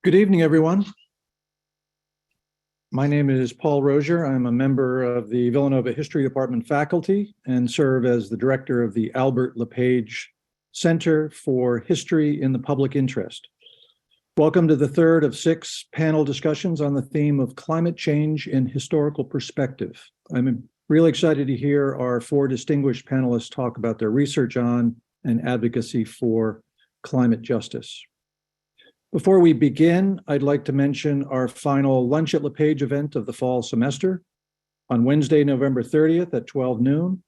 Good evening, everyone. My name is Paul Rozier. I'm a member of the Villanova History Department faculty and serve as the director of the Albert LePage Center for History in the Public Interest. Welcome to the third of 6 panel discussions on the theme of climate change in historical perspective. I'm really excited to hear our 4 distinguished panelists talk about their research on and advocacy for climate justice. Before we begin, I'd like to mention our final Lunch at LePage event of the fall semester. On Wednesday, November 30th at 12 noon,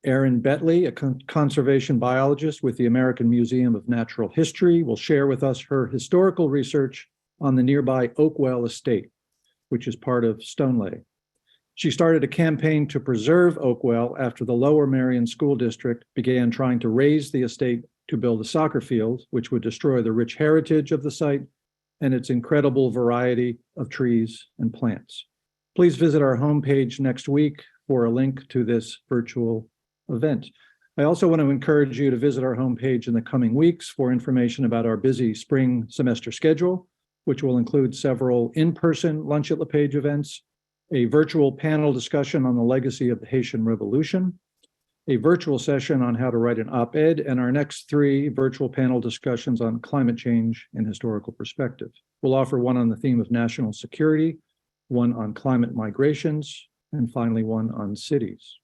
Erin Betley, a conservation biologist with the American Museum of Natural History, will share with us her historical research on the nearby Oakwell Estate, which is part of Stoneleigh. She started a campaign to preserve Oakwell after the Lower Merion School District began trying to raise the estate to build a soccer field, which would destroy the rich heritage of the site and its incredible variety of trees and plants. Please visit our homepage next week for a link to this virtual event. I also want to encourage you to visit our homepage in the coming weeks for information about our busy spring semester schedule, which will include several in-person Lunch at LePage events, a virtual panel discussion on the legacy of the Haitian Revolution, a virtual session on how to write an op-ed, and our next 3 virtual panel discussions on climate change and historical perspective. We'll offer one on the theme of national security, one on climate migrations, and finally one on cities.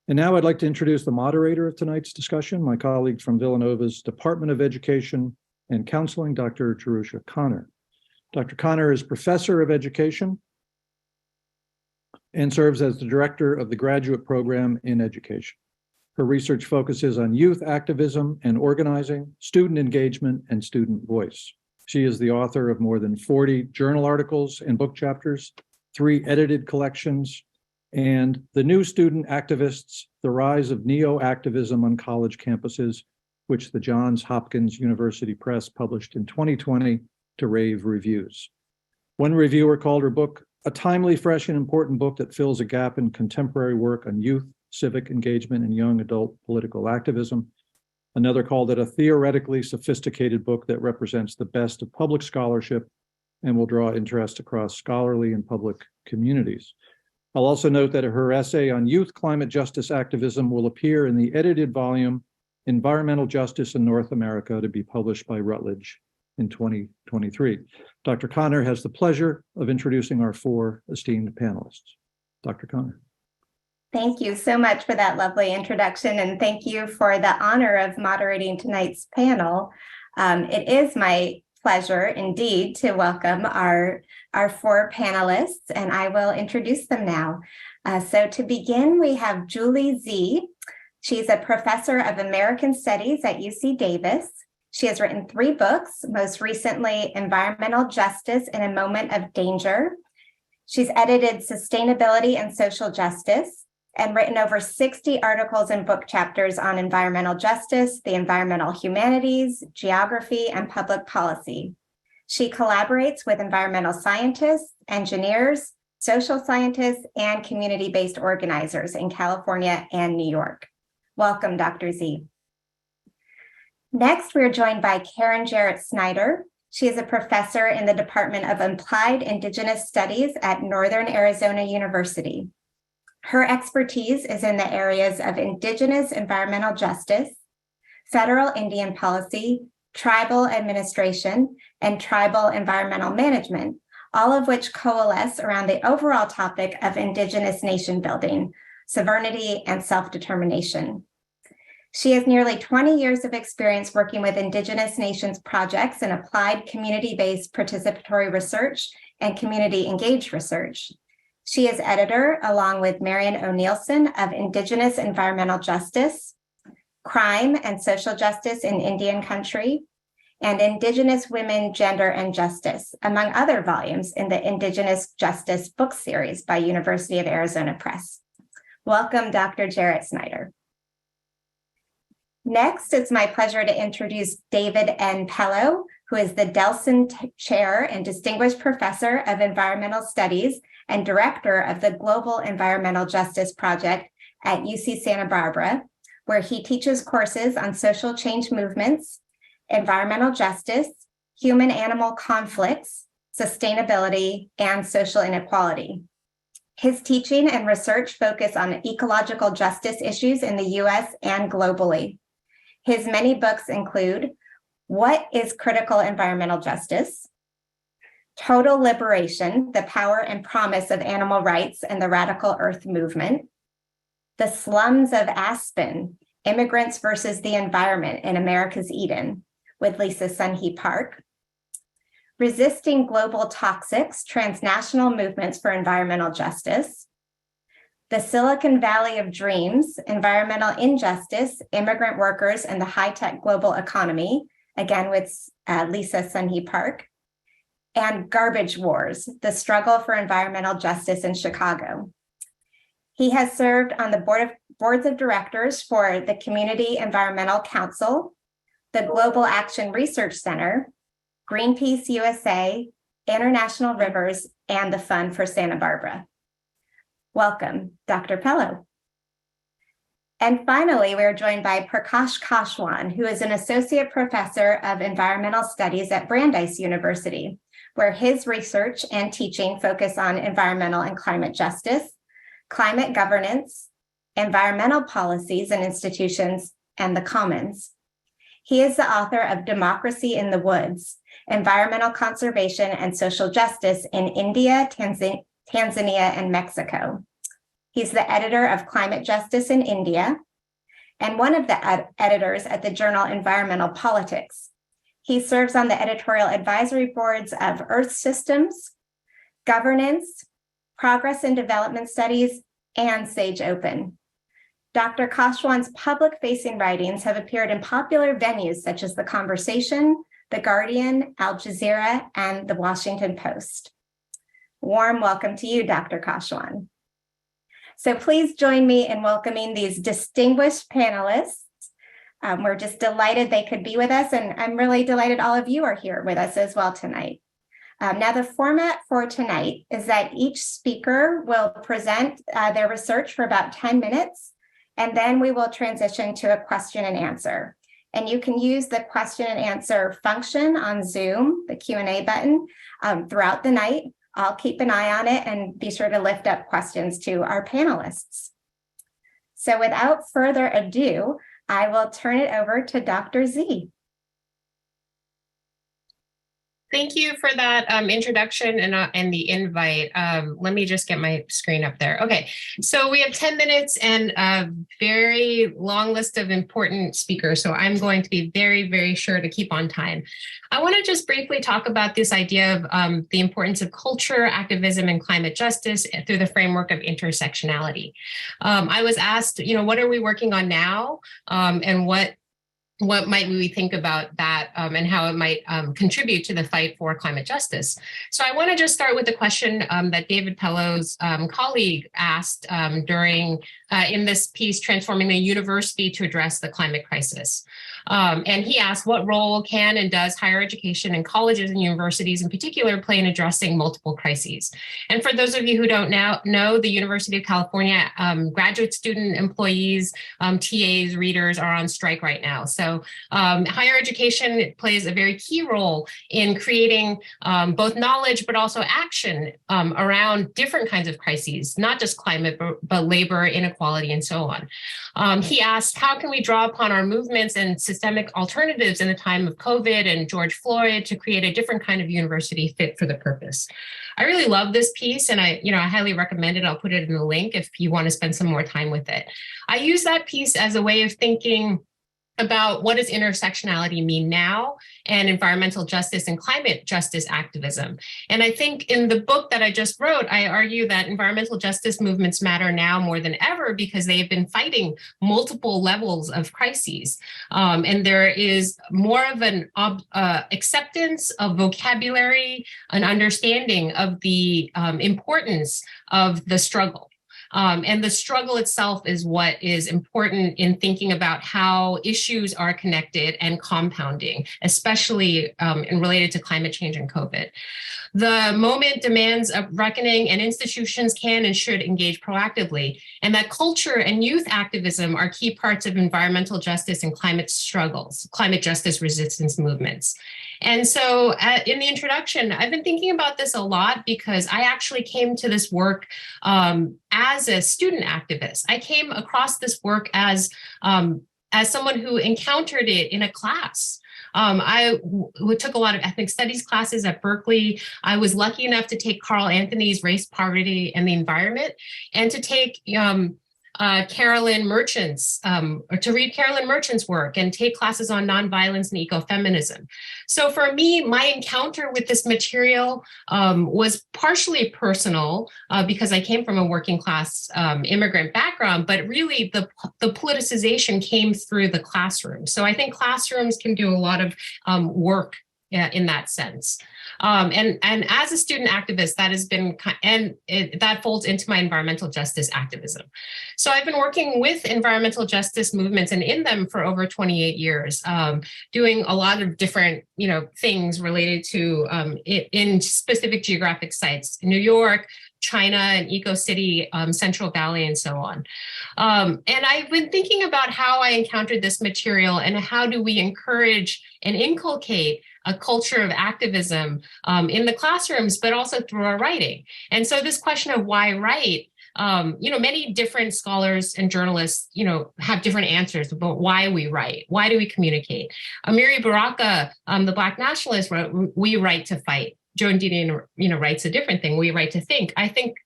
And now I'd like to introduce the moderator of tonight's discussion, my colleague from Villanova's Department of Education and Counseling, Dr. Jerusha Connor. Dr. Connor is professor of education and serves as the director of the graduate program in education. Her research focuses on youth activism and organizing, student engagement, and student voice. She is the author of more than 40 journal articles and book chapters, 3 edited collections, and The New Student Activists, The Rise of Neo-Activism on College Campuses, which the Johns Hopkins University Press published in 2020 to rave reviews. One reviewer called her book a timely, fresh, and important book that fills a gap in contemporary work on youth, civic engagement, and young adult political activism. Another called it a theoretically sophisticated book that represents the best of public scholarship and will draw interest across scholarly and public communities. I'll also note that her essay on youth climate justice activism will appear in the edited volume, Environmental Justice in North America, to be published by Routledge in 2023. Dr. Connor has the pleasure of introducing our 4 esteemed panelists. Dr. Connor. Thank you so much for that lovely introduction, and thank you for the honor of moderating tonight's panel. It is my pleasure indeed to welcome our 4 panelists, and I will introduce them now. So to begin, we have Julie Z. She's a professor of American Studies at UC Davis. She has written 3 books, most recently Environmental Justice in a Moment of Danger. She's edited Sustainability and Social Justice and written over 60 articles and book chapters on environmental justice, the environmental humanities, geography, and public policy. She collaborates with environmental scientists, engineers, social scientists, and community-based organizers in California and New York. Welcome, Dr. Z. Next, we're joined by Karen Jarratt-Snider. She is a professor in the Department of Applied Indigenous Studies at Northern Arizona University. Her expertise is in the areas of Indigenous environmental justice, federal Indian policy, tribal administration, and tribal environmental management, all of which coalesce around the overall topic of Indigenous nation building, sovereignty, and self-determination. She has nearly 20 years of experience working with Indigenous nations projects in applied community-based participatory research and community-engaged research. She is editor, along with Marion O'Neilson, of Indigenous Environmental Justice, Crime and Social Justice in Indian Country, and Indigenous Women, Gender, and Justice, among other volumes in the Indigenous Justice book series by University of Arizona Press. Welcome, Dr. Jarratt-Snider. Next, it's my pleasure to introduce David N. Pellow, who is the Dehlsen Chair and Distinguished Professor of Environmental Studies and Director of the Global Environmental Justice Project at UC Santa Barbara, where he teaches courses on social change movements, environmental justice, human-animal conflicts, sustainability, and social inequality. His teaching and research focus on ecological justice issues in the US and globally. His many books include What is Critical Environmental Justice? Total Liberation, The Power and Promise of Animal Rights and the Radical Earth Movement. The Slums of Aspen, Immigrants versus the Environment in America's Eden, with Lisa Sunhee Park. Resisting Global Toxics, Transnational Movements for Environmental Justice. The Silicon Valley of Dreams, Environmental Injustice, Immigrant Workers, and the High-Tech Global Economy, again with Lisa Sunhee Park. And Garbage Wars, The Struggle for Environmental Justice in Chicago. He has served on the boards of directors for the Community Environmental Council, the Global Action Research Center, Greenpeace USA, International Rivers, and the Fund for Santa Barbara. Welcome, Dr. Pellow. And finally, we are joined by Prakash Kashwan, who is an associate professor of environmental studies at Brandeis University, where his research and teaching focus on environmental and climate justice, climate governance, environmental policies and institutions, and the commons. He is the author of Democracy in the Woods, Environmental Conservation and Social Justice in India, Tanzania, and Mexico. He's the editor of Climate Justice in India and one of the editors at the journal Environmental Politics. He serves on the editorial advisory boards of Earth Systems, Governance, Progress and Development Studies, and Sage Open. Dr. Kashwan's public-facing writings have appeared in popular venues such as The Conversation, The Guardian, Al Jazeera, and The Washington Post. Warm welcome to you, Dr. Kashwan. So please join me in welcoming these distinguished panelists. We're just delighted they could be with us, and I'm really delighted all of you are here with us as well tonight. Now, the format for tonight is that each speaker will present their research for about 10 minutes, and then we will transition to a question and answer. And you can use the question and answer function on Zoom, the Q&A button, throughout the night. I'll keep an eye on it and be sure to lift up questions to our panelists. So without further ado, I will turn it over to Dr. Z. Thank you for that introduction and the invite. Let me just get my screen up there. Okay, so we have 10 minutes and a very long list of important speakers, so I'm going to be very, very sure to keep on time. I want to just briefly talk about this idea of the importance of culture, activism, and climate justice through the framework of intersectionality. I was asked, what are we working on now, and what might we think about that and how it might contribute to the fight for climate justice? So I want to just start with the question that David Pellow's colleague asked during in this piece, Transforming the University to Address the Climate Crisis. And he asked, what role can and does higher education and colleges and universities in particular play in addressing multiple crises? And for those of you who don't know, the University of California graduate student employees, TAs, readers are on strike right now. So higher education plays a very key role in creating both knowledge, but also action around different kinds of crises, not just climate, but labor, inequality, and so on. He asked, how can we draw upon our movements and systemic alternatives in the time of COVID and George Floyd to create a different kind of university fit for the purpose? I really love this piece, and I highly recommend it. I'll put it in the link if you want to spend some more time with it. I use that piece as a way of thinking about what does intersectionality mean now, and environmental justice and climate justice activism. And I think in the book that I just wrote, I argue that environmental justice movements matter now more than ever because they have been fighting multiple levels of crises. And there is more of an acceptance of vocabulary, an understanding of the importance of the struggle. And the struggle itself is what is important in thinking about how issues are connected and compounding, especially and related to climate change and COVID. The moment demands a reckoning, and institutions can and should engage proactively, and that culture and youth activism are key parts of environmental justice and climate struggles, climate justice resistance movements. And so in the introduction, I've been thinking about this a lot because I actually came to this work as a student activist. I came across this work as someone who encountered it in a class. I took a lot of ethnic studies classes at Berkeley. I was lucky enough to take Carl Anthony's Race, Poverty, and the Environment, and to take Carolyn Merchant's, or to read Carolyn Merchant's work and take classes on nonviolence and ecofeminism. So for me, my encounter with this material was partially personal because I came from a working class immigrant background, but really the politicization came through the classroom. So I think classrooms can do a lot of work in that sense. And as a student activist, that has been, that folds into my environmental justice activism. So I've been working with environmental justice movements and in them for over 28 years, doing a lot of different, things related to in specific geographic sites, New York, China, and Eco City, Central Valley, and so on. And I've been thinking about how I encountered this material and how do we encourage and inculcate a culture of activism in the classrooms, but also through our writing. And so this question of why write, many different scholars and journalists, have different answers about why we write. Why do we communicate? Amiri Baraka, the Black nationalist, wrote, "We write to fight." Joan Didion, writes a different thing. We write to think. I think,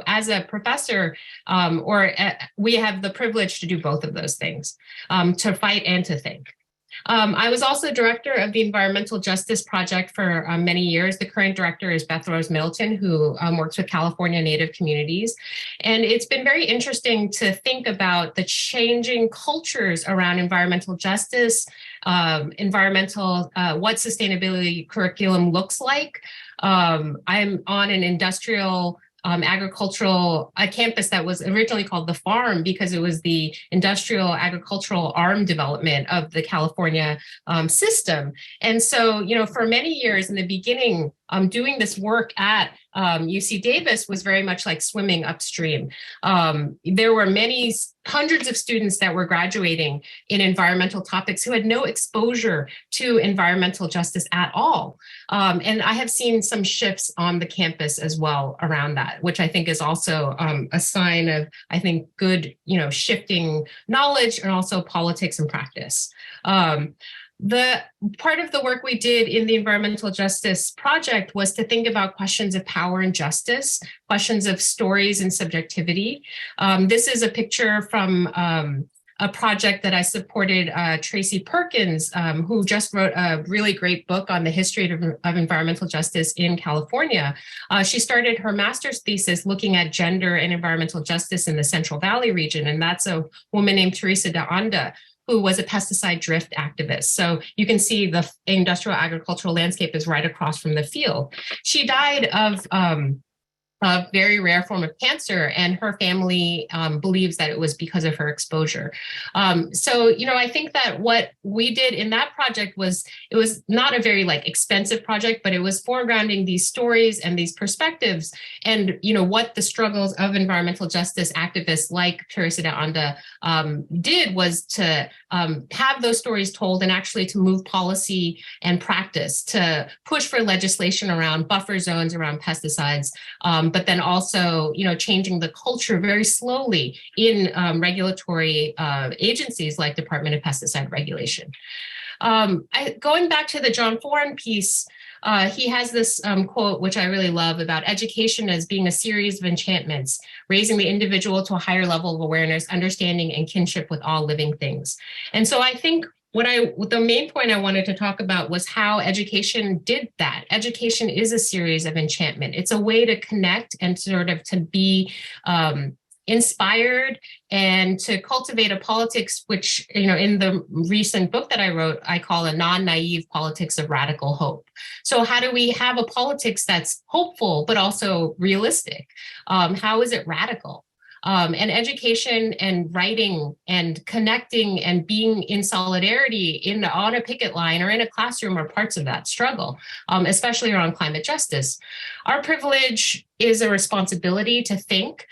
as a professor, we have the privilege to do both of those things, to fight and to think. I was also director of the Environmental Justice Project for many years. The current director is Beth Rose Middleton, who works with California Native communities. And it's been very interesting to think about the changing cultures around environmental justice, what sustainability curriculum looks like. I'm on an industrial agricultural campus that was originally called the Farm because it was the industrial agricultural arm development of the California system. And so, for many years in the beginning, doing this work at UC Davis was very much like swimming upstream. There were hundreds of students that were graduating in environmental topics who had no exposure to environmental justice at all. And I have seen some shifts on the campus as well around that, which I think is also a sign of, good, shifting knowledge and also politics and practice. The part of the work we did in the Environmental Justice Project was to think about questions of power and justice, questions of stories and subjectivity. This is a picture from a project that I supported, Tracy Perkins, who just wrote a really great book on the history of environmental justice in California. She started her master's thesis looking at gender and environmental justice in the Central Valley region, and that's a woman named Teresa de Anda, who was a pesticide drift activist. So you can see the industrial agricultural landscape is right across from the field. She died of a very rare form of cancer, and her family believes that it was because of her exposure. So, I think that what we did in that project was, it was not a very expensive project, but it was foregrounding these stories and these perspectives and, what the struggles of environmental justice activists like Teresa de Anda did was to have those stories told and actually to move policy and practice, to push for legislation around buffer zones, around pesticides, but then also, changing the culture very slowly in regulatory agencies like Department of Pesticide Regulation. Going back to the John Foran piece, he has this quote, which I really love, about education as being a series of enchantments, raising the individual to a higher level of awareness, understanding, and kinship with all living things. And so I think the main point I wanted to talk about was how education did that. Education is a series of enchantment. It's a way to connect and sort of to be inspired and to cultivate a politics, which, in the recent book that I wrote, I call a non-naive politics of radical hope. So how do we have a politics that's hopeful, but also realistic? How is it radical? And education and writing and connecting and being in solidarity on a picket line or in a classroom are parts of that struggle, especially around climate justice. Our privilege is a responsibility to think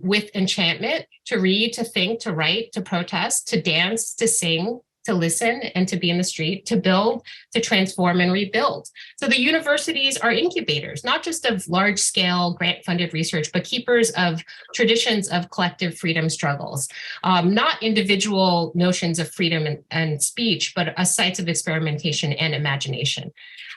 with enchantment, to read, to think, to write, to protest, to dance, to sing, to listen, and to be in the street, to build, to transform and rebuild. So the universities are incubators, not just of large-scale grant-funded research, but keepers of traditions of collective freedom struggles, not individual notions of freedom and speech, but sites of experimentation and imagination.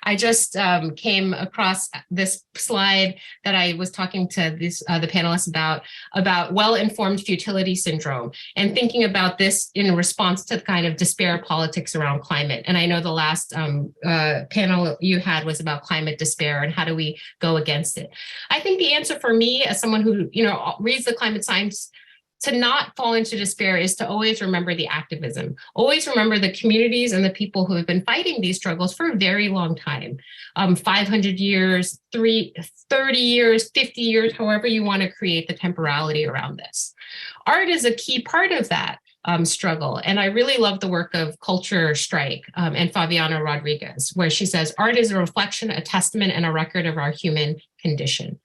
I just came across this slide that I was talking to the panelists about well-informed futility syndrome, and thinking about this in response to the kind of despair politics around climate. And I know the last panel you had was about climate despair and how do we go against it. I think the answer for me, as someone who reads the climate science, to not fall into despair is to always remember the activism, always remember the communities and the people who have been fighting these struggles for a very long time, 500 years, 30 years, 50 years, however you want to create the temporality around this. Art is a key part of that struggle. And I really love the work of Culture Strike and Fabiana Rodriguez, where she says, art is a reflection, a testament, and a record of our human condition.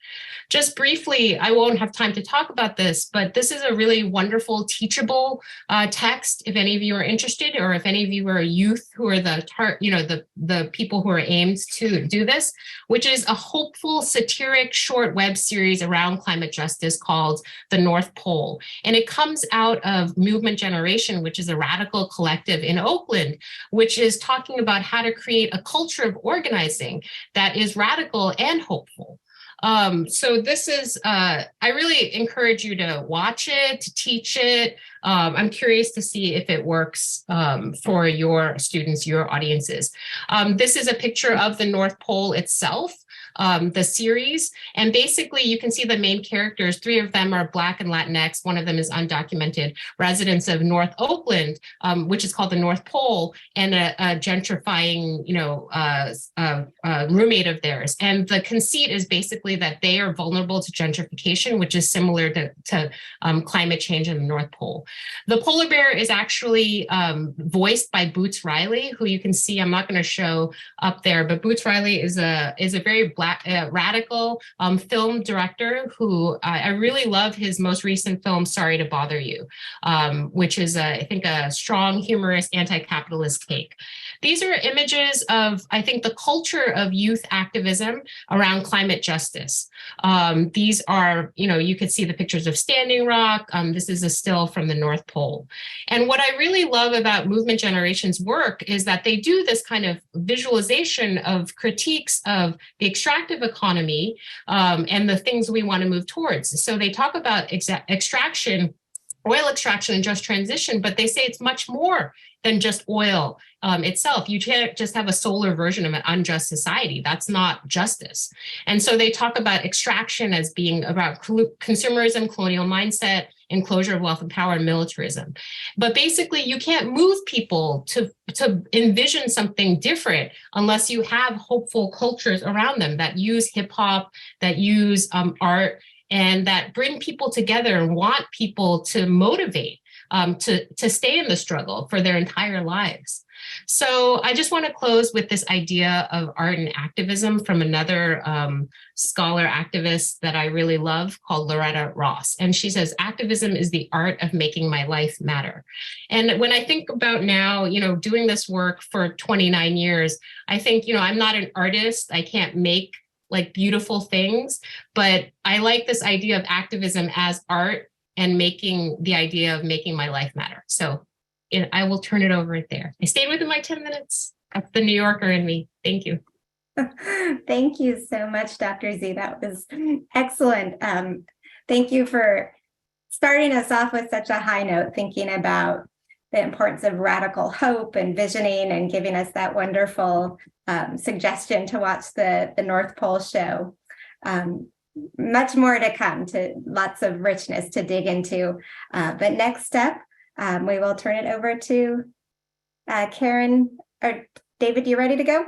Just briefly, I won't have time to talk about this, but this is a really wonderful, teachable text. If any of you are interested, or if any of you are youth who are the people who are aimed to do this, which is a hopeful, satiric, short web series around climate justice called The North Pole. And it comes out of Movement Generation, which is a radical collective in Oakland, which is talking about how to create a culture of organizing that is radical and hopeful. So this is, I really encourage you to watch it, to teach it. I'm curious to see if it works for your students, your audiences. This is a picture of the North Pole itself, the series. And basically you can see the main characters, 3 of them are Black and Latinx. One of them is undocumented residents of North Oakland, which is called the North Pole, and a gentrifying, roommate of theirs. And the conceit is basically that they are vulnerable to gentrification, which is similar to climate change in the North Pole. The polar bear is actually voiced by Boots Riley, who you can see, I'm not going to show up there, but Boots Riley is a very radical film director who I really love his most recent film, Sorry to Bother You, which is, I think, a strong, humorous, anti-capitalist take. These are images of, I think, the culture of youth activism around climate justice. These are, you could see the pictures of Standing Rock. This is a still from the North Pole. And what I really love about Movement Generation's work is that they do this kind of visualization of critiques of the extractive economy and the things we want to move towards. So they talk about extraction, oil extraction and just transition, but they say it's much more than just oil itself. You can't just have a solar version of an unjust society. That's not justice. And so they talk about extraction as being about consumerism, colonial mindset, enclosure of wealth and power, and militarism. But basically, you can't move people to envision something different unless you have hopeful cultures around them that use hip hop, that use art, and that bring people together and want people to motivate to stay in the struggle for their entire lives. So I just want to close with this idea of art and activism from another scholar activist that I really love called Loretta Ross. And she says, activism is the art of making my life matter. And when I think about now, doing this work for 29 years, I think, I'm not an artist. I can't make like beautiful things, but I like this idea of activism as art and making the idea of making my life matter. So I will turn it over right there. I stayed within my 10 minutes. That's the New Yorker in me. Thank you. Thank you so much, Dr. Z. That was excellent. Thank you for starting us off with such a high note, thinking about the importance of radical hope and visioning, and giving us that wonderful suggestion to watch the North Pole show. Much more to come, to lots of richness to dig into. But next up, we will turn it over to Karen, or David, you ready to go?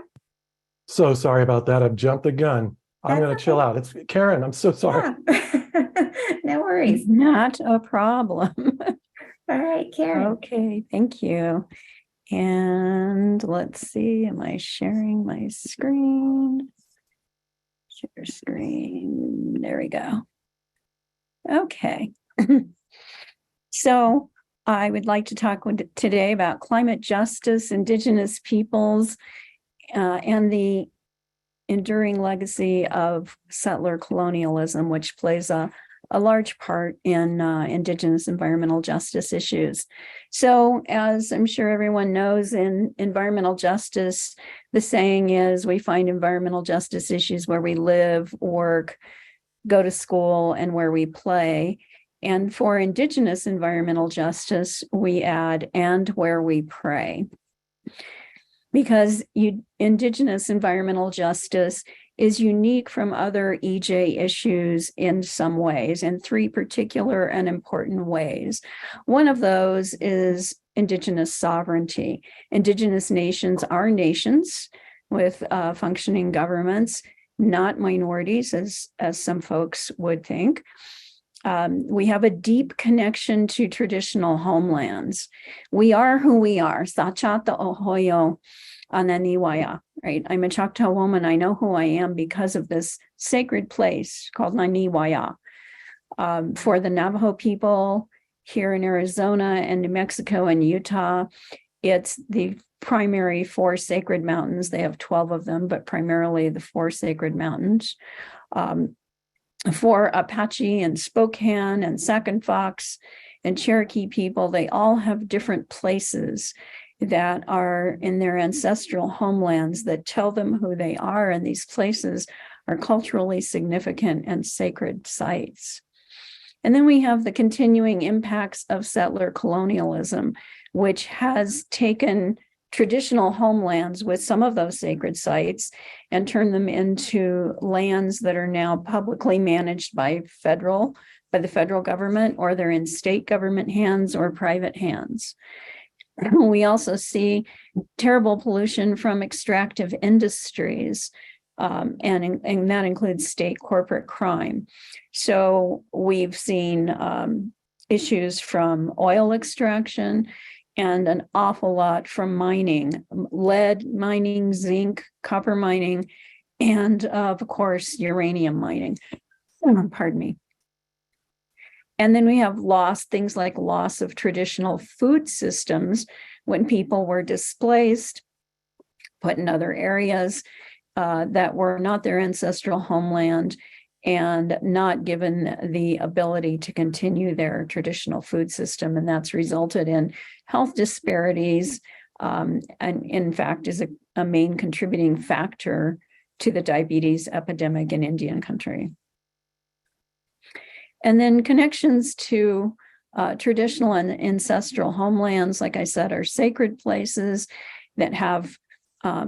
So sorry about that. I've jumped the gun. I'm going to chill out. It's Karen. I'm so sorry. Yeah. No worries. Not a problem. All right, Karen. Okay, thank you. And let's see, am I sharing my screen? Share screen. There we go. Okay. So I would like to talk today about climate justice, Indigenous peoples, and the enduring legacy of settler colonialism, which plays a large part in Indigenous environmental justice issues. So, as I'm sure everyone knows, in environmental justice, the saying is we find environmental justice issues where we live, work, go to school, and where we play. And for Indigenous environmental justice, we add and where we pray. Because Indigenous environmental justice is unique from other EJ issues in some ways, in three particular and important ways. One of those is Indigenous sovereignty. Indigenous nations are nations with functioning governments, not minorities, as some folks would think. We have a deep connection to traditional homelands. We are who we are. Sachata Ohoyo Ananiwaya, right? I'm a Choctaw woman. I know who I am because of this sacred place called Naniwaya. For the Navajo people here in Arizona and New Mexico and Utah, it's the primary four sacred mountains. They have 12 of them, but primarily the four sacred mountains. For Apache and Spokane and Sac and Fox and Cherokee people, they all have different places that are in their ancestral homelands that tell them who they are, and these places are culturally significant and sacred sites. And then we have the continuing impacts of settler colonialism, which has taken traditional homelands with some of those sacred sites and turned them into lands that are now publicly managed by the federal government, or they're in state government hands or private hands. We also see terrible pollution from extractive industries, and that includes state corporate crime. So we've seen issues from oil extraction and an awful lot from mining, lead mining, zinc, copper mining, and of course, uranium mining. Pardon me. And then we have things like loss of traditional food systems when people were displaced, put in other areas that were not their ancestral homeland, and not given the ability to continue their traditional food system. And that's resulted in health disparities, and in fact is a main contributing factor to the diabetes epidemic in Indian country. And then connections to traditional and ancestral homelands, like I said, are sacred places that have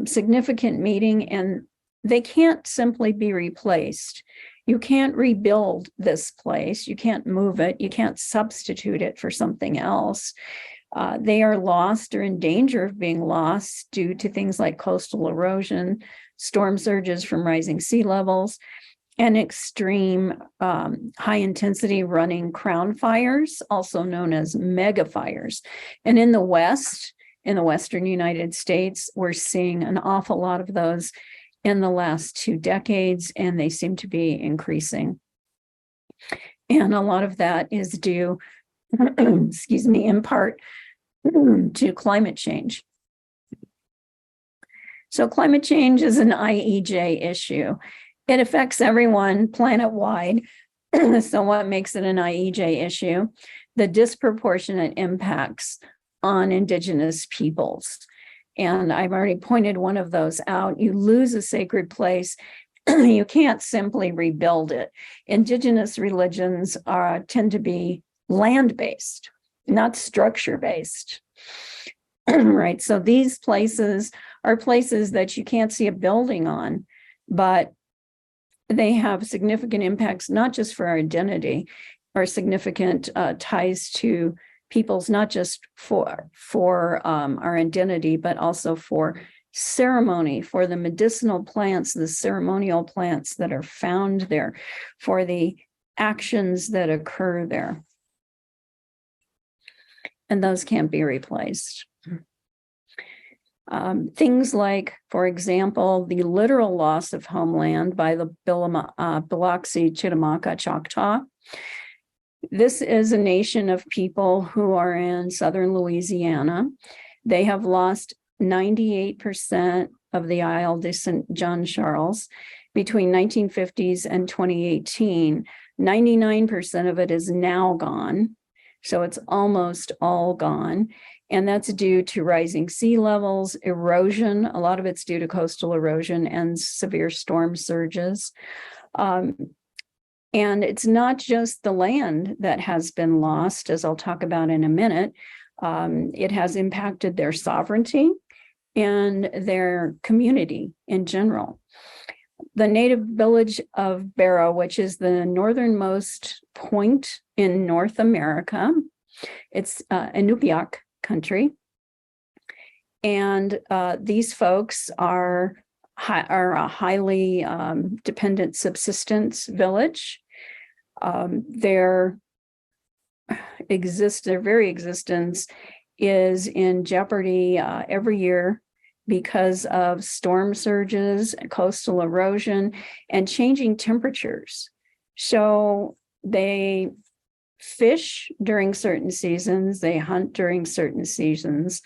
significant meaning, and they can't simply be replaced. You can't rebuild this place. You can't move it. You can't substitute it for something else. They are lost or in danger of being lost due to things like coastal erosion, storm surges from rising sea levels, and extreme high-intensity running crown fires, also known as mega fires. And in the Western United States, we're seeing an awful lot of those in the last 2 decades, and they seem to be increasing. And a lot of that is due, excuse me, in part to climate change. So climate change is an IEJ issue. It affects everyone planet-wide. So what makes it an IEJ issue? The disproportionate impacts on Indigenous peoples. And I've already pointed one of those out. You lose a sacred place, you can't simply rebuild it. Indigenous religions tend to be land-based, not structure-based. Right, so these places are places that you can't see a building on, but they have significant impacts, not just for our identity, or significant ties to peoples, not just for our identity, but also for ceremony, for the medicinal plants, the ceremonial plants that are found there, for the actions that occur there. And those can't be replaced. Things like, for example, the literal loss of homeland by the Biloxi Chickamauga Choctaw. This is a nation of people who are in southern Louisiana. They have lost 98% of the Isle de St. Jean Charles between 1950s and 2018. 99% of it is now gone. So it's almost all gone. And that's due to rising sea levels, erosion. A lot of it's due to coastal erosion and severe storm surges. And it's not just the land that has been lost, as I'll talk about in a minute. It has impacted their sovereignty and their community in general. The native village of Barrow, which is the northernmost point in North America, it's Inupiaq country. And these folks are a highly dependent subsistence village. Their very existence is in jeopardy every year because of storm surges, coastal erosion, and changing temperatures. So they fish during certain seasons, they hunt during certain seasons,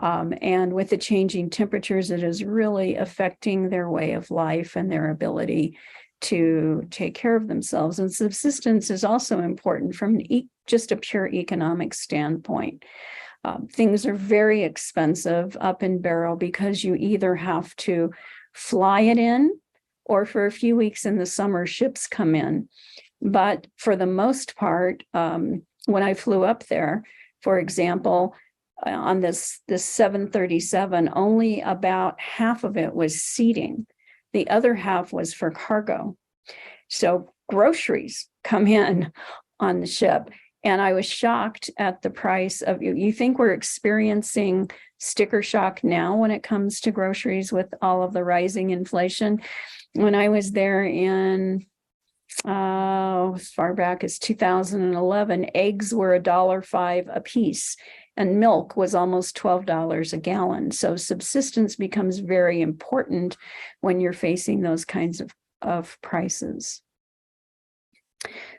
and with the changing temperatures, it is really affecting their way of life and their ability to take care of themselves. And subsistence is also important from just a pure economic standpoint. Things are very expensive up in Barrow because you either have to fly it in, or for a few weeks in the summer, ships come in. But for the most part, when I flew up there, for example, on this 737, only about half of it was seating. The other half was for cargo. So groceries come in on the ship. And I was shocked at the price of, you think we're experiencing sticker shock now when it comes to groceries with all of the rising inflation. When I was there in as far back as 2011, eggs were $1.05 a piece, and milk was almost $12 a gallon. So subsistence becomes very important when you're facing those kinds of prices.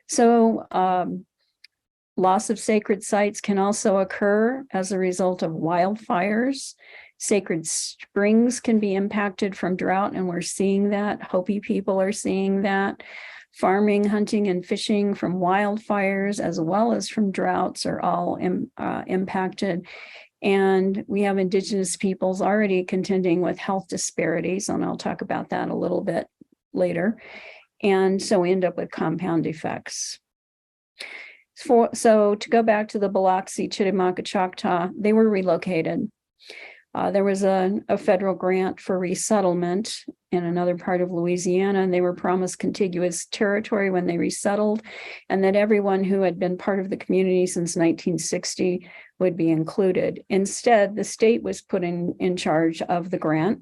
So loss of sacred sites can also occur as a result of wildfires. Sacred springs can be impacted from drought, and we're seeing that. Hopi people are seeing that. Farming, hunting, and fishing from wildfires, as well as from droughts, are all impacted. And we have Indigenous peoples already contending with health disparities, and I'll talk about that a little bit later. And so we end up with compound effects. So to go back to the Biloxi Chickamauga Choctaw, they were relocated. There was a federal grant for resettlement in another part of Louisiana, and they were promised contiguous territory when they resettled, and that everyone who had been part of the community since 1960 would be included. Instead, the state was put in charge of the grant,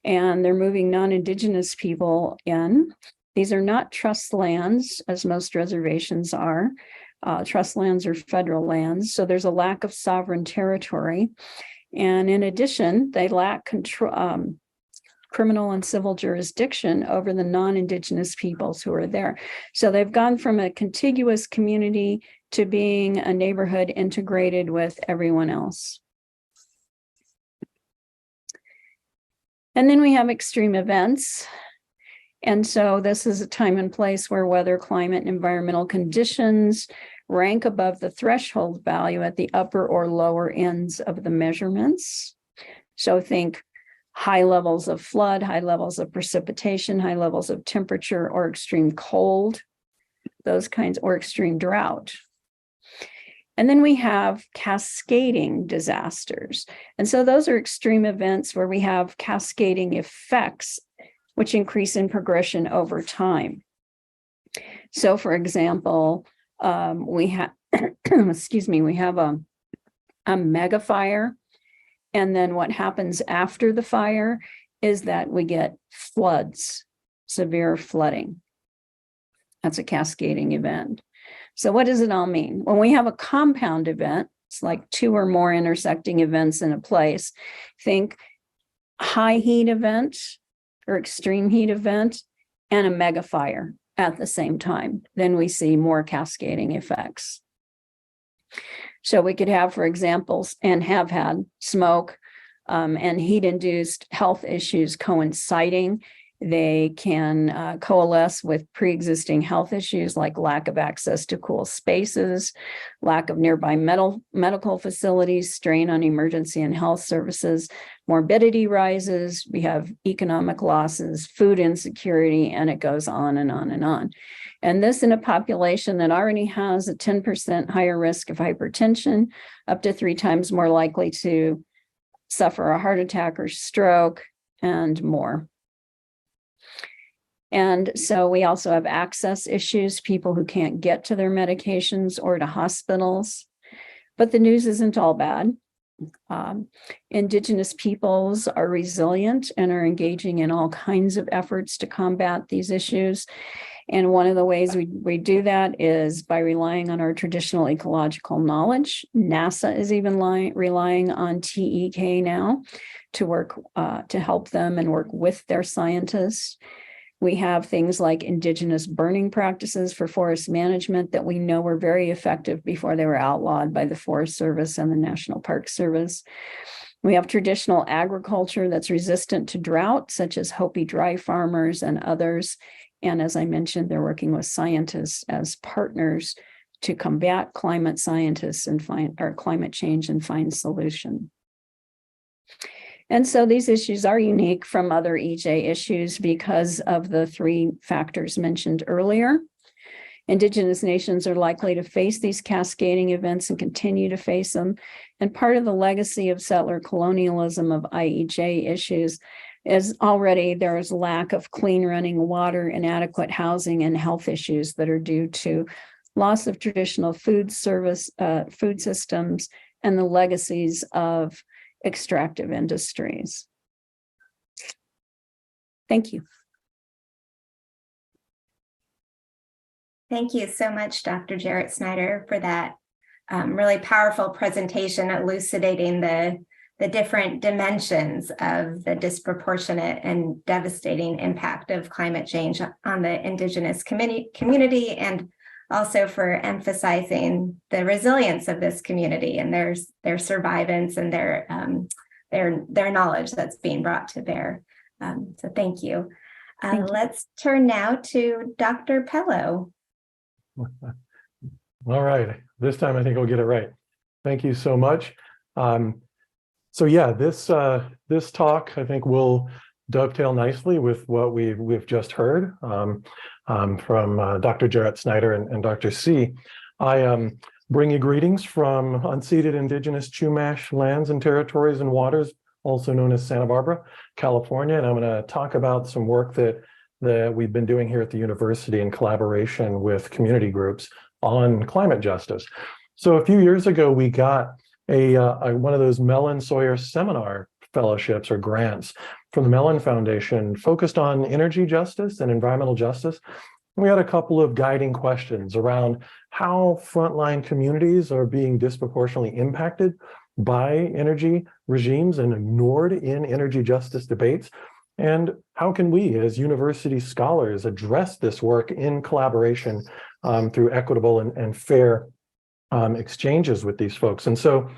and they're moving non-Indigenous people in. These are not trust lands, as most reservations are. Trust lands are federal lands, so there's a lack of sovereign territory. And in addition, they lack criminal and civil jurisdiction over the non-Indigenous peoples who are there. So they've gone from a contiguous community to being a neighborhood integrated with everyone else. And then we have extreme events. And so this is a time and place where weather, climate, and environmental conditions rank above the threshold value at the upper or lower ends of the measurements. So think high levels of flood, high levels of precipitation, high levels of temperature, or extreme cold, those kinds, or extreme drought. And then we have cascading disasters. And so those are extreme events where we have cascading effects which increase in progression over time. So for example, we have, we have a mega fire. And then what happens after the fire is that we get floods, severe flooding. That's a cascading event. So what does it all mean? When we have a compound event, it's like two or more intersecting events in a place. Think high heat event or extreme heat event and a mega fire at the same time. Then we see more cascading effects. So we could have, for example, and have had smoke and heat-induced health issues coinciding. They can coalesce with pre-existing health issues like lack of access to cool spaces, lack of nearby medical facilities, strain on emergency and health services, morbidity rises, we have economic losses, food insecurity, and it goes on and on and on. And this in a population that already has a 10% higher risk of hypertension, up to 3 times more likely to suffer a heart attack or stroke, and more. And so we also have access issues, people who can't get to their medications or to hospitals. But the news isn't all bad. Indigenous peoples are resilient and are engaging in all kinds of efforts to combat these issues. And one of the ways we do that is by relying on our traditional ecological knowledge. NASA is even relying on TEK now to work to help them and work with their scientists. We have things like indigenous burning practices for forest management that we know were very effective before they were outlawed by the Forest Service and the National Park Service. We have traditional agriculture that's resistant to drought, such as Hopi dry farmers and others. And as I mentioned, they're working with scientists as partners to combat climate scientists and climate change and find solutions. And so these issues are unique from other EJ issues because of the 3 factors mentioned earlier. Indigenous nations are likely to face these cascading events and continue to face them. And part of the legacy of settler colonialism of IEJ issues is already there is lack of clean running water, inadequate housing, and health issues that are due to loss of traditional food systems and the legacies of extractive industries. Thank you. Thank you so much, Dr. Jarratt-Snider, for that really powerful presentation elucidating the different dimensions of the disproportionate and devastating impact of climate change on the Indigenous community, and also for emphasizing the resilience of this community and their survivance and their knowledge that's being brought to bear. So thank you. Let's turn now to Dr. Pellow. All right, this time I think I'll get it right. Thank you so much. So yeah, this talk I think will dovetail nicely with what we've just heard from Dr. Jarratt-Snider and Dr. C. I bring you greetings from unceded Indigenous Chumash lands and territories and waters, also known as Santa Barbara, California, and I'm going to talk about some work that we've been doing here at the university in collaboration with community groups on climate justice. So a few years ago, we got one of those Mellon Sawyer seminar fellowships or grants from the Mellon Foundation focused on energy justice and environmental justice. We had a couple of guiding questions around how frontline communities are being disproportionately impacted by energy regimes and ignored in energy justice debates. And how can we as university scholars address this work in collaboration through equitable and fair exchanges with these folks? And so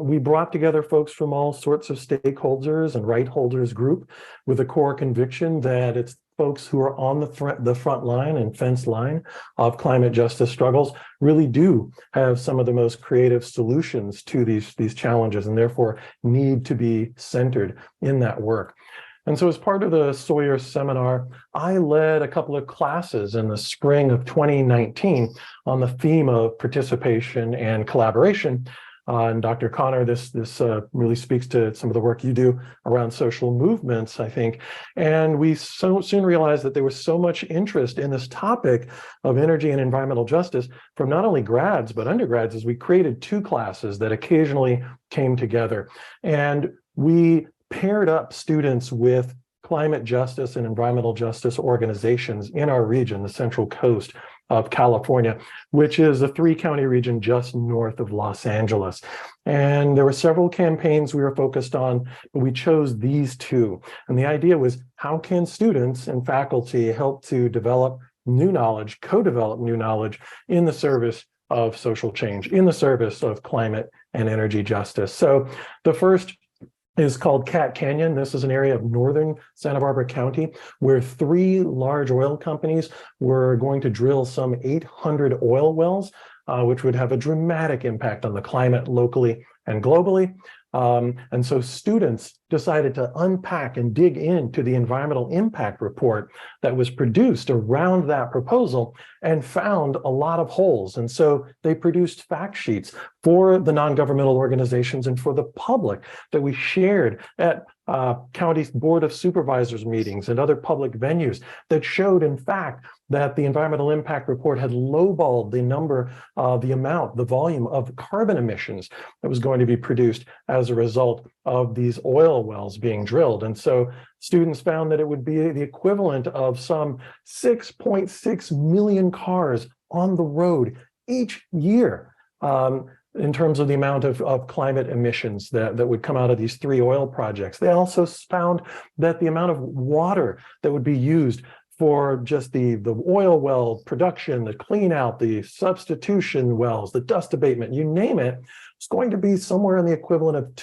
we brought together folks from all sorts of stakeholders and right holders group with a core conviction that it's folks who are on the front line and fence line of climate justice struggles really do have some of the most creative solutions to these challenges and therefore need to be centered in that work. And so as part of the Sawyer seminar, I led a couple of classes in the spring of 2019 on the theme of participation and collaboration. And Dr. Connor, this really speaks to some of the work you do around social movements, I think. And we so soon realized that there was so much interest in this topic of energy and environmental justice from not only grads, but undergrads, as we created 2 classes that occasionally came together. And we paired up students with climate justice and environmental justice organizations in our region, the Central Coast of California, which is a 3-county region just north of Los Angeles. And there were several campaigns we were focused on, but we chose these 2. And the idea was, how can students and faculty help to develop new knowledge, co-develop new knowledge in the service of social change, in the service of climate and energy justice? So the first is called Cat Canyon. This is an area of northern Santa Barbara County where 3 large oil companies were going to drill some 800 oil wells, which would have a dramatic impact on the climate locally and globally. And so students decided to unpack and dig into the environmental impact report that was produced around that proposal and found a lot of holes. And so they produced fact sheets for the non-governmental organizations and for the public that we shared at county board of supervisors meetings and other public venues that showed, in fact, that the environmental impact report had lowballed the number, the volume of carbon emissions that was going to be produced as a result of these oil wells being drilled. And so students found that it would be the equivalent of some 6.6 million cars on the road each year in terms of the amount of climate emissions that would come out of these 3 oil projects. They also found that the amount of water that would be used for just the oil well production, the clean out, the substitution wells, the dust abatement, you name it, it's going to be somewhere in the equivalent of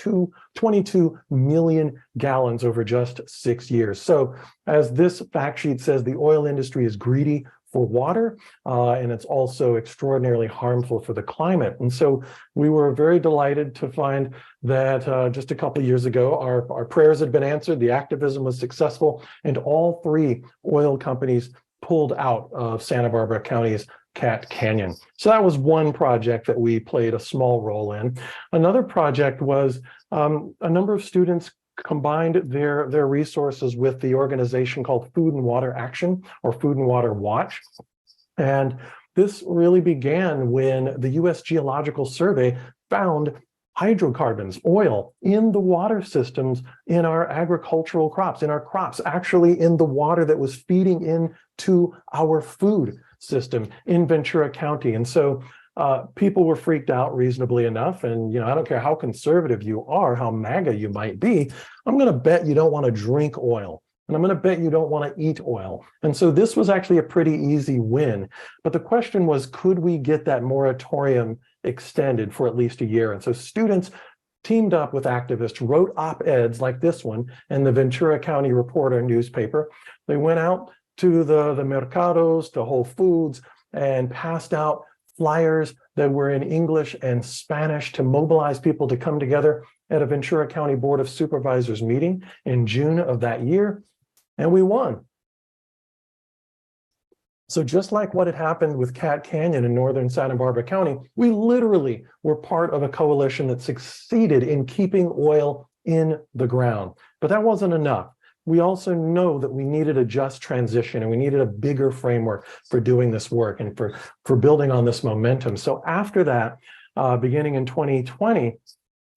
22 million gallons over just 6 years. So as this fact sheet says, the oil industry is greedy for water, and it's also extraordinarily harmful for the climate. And so we were very delighted to find that just a couple of years ago, our prayers had been answered, the activism was successful, and all 3 oil companies pulled out of Santa Barbara County's Cat Canyon. So that was one project that we played a small role in. Another project was a number of students combined their resources with the organization called Food and Water Action, or Food and Water Watch. And this really began when the U.S. Geological Survey found hydrocarbons, oil, in the water systems in our agricultural crops, actually in the water that was feeding into our food system in Ventura County. And so people were freaked out reasonably enough. And, I don't care how conservative you are, how MAGA you might be, I'm going to bet you don't want to drink oil. And I'm going to bet you don't want to eat oil. And so this was actually a pretty easy win. But the question was, could we get that moratorium extended for at least a year? And so students teamed up with activists, wrote op-eds like this one in the Ventura County Reporter newspaper. They went out to the mercados, to Whole Foods, and passed out flyers that were in English and Spanish to mobilize people to come together at a Ventura County Board of Supervisors meeting in June of that year, and we won. So just like what had happened with Cat Canyon in northern Santa Barbara County, we literally were part of a coalition that succeeded in keeping oil in the ground. But that wasn't enough. We also know that we needed a just transition, and we needed a bigger framework for doing this work and for building on this momentum. So after that, beginning in 2020,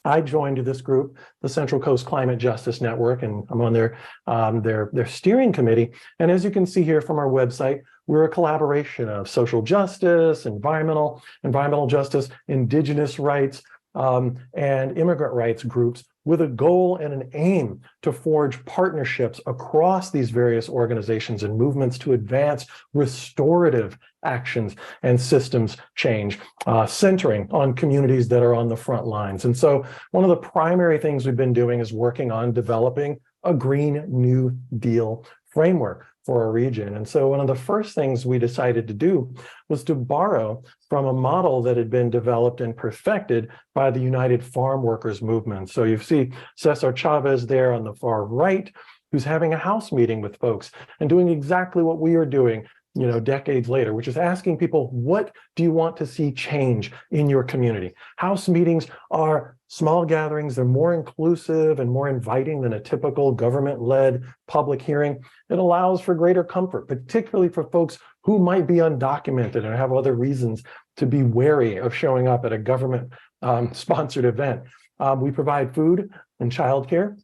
I joined this group, the Central Coast Climate Justice Network, and I'm on their steering committee. And as you can see here from our website, we're a collaboration of social justice, environmental justice, indigenous rights, and immigrant rights groups, with a goal and an aim to forge partnerships across these various organizations and movements to advance restorative actions and systems change, centering on communities that are on the front lines. And so one of the primary things we've been doing is working on developing a Green New Deal framework for our region. And so one of the first things we decided to do was to borrow from a model that had been developed and perfected by the United Farm Workers Movement. So you see Cesar Chavez there on the far right, who's having a house meeting with folks and doing exactly what we are doing, decades later, which is asking people, what do you want to see change in your community? House meetings are small gatherings. They're more inclusive and more inviting than a typical government-led public hearing. It allows for greater comfort, particularly for folks who might be undocumented and have other reasons to be wary of showing up at a government sponsored event. We provide food and childcare.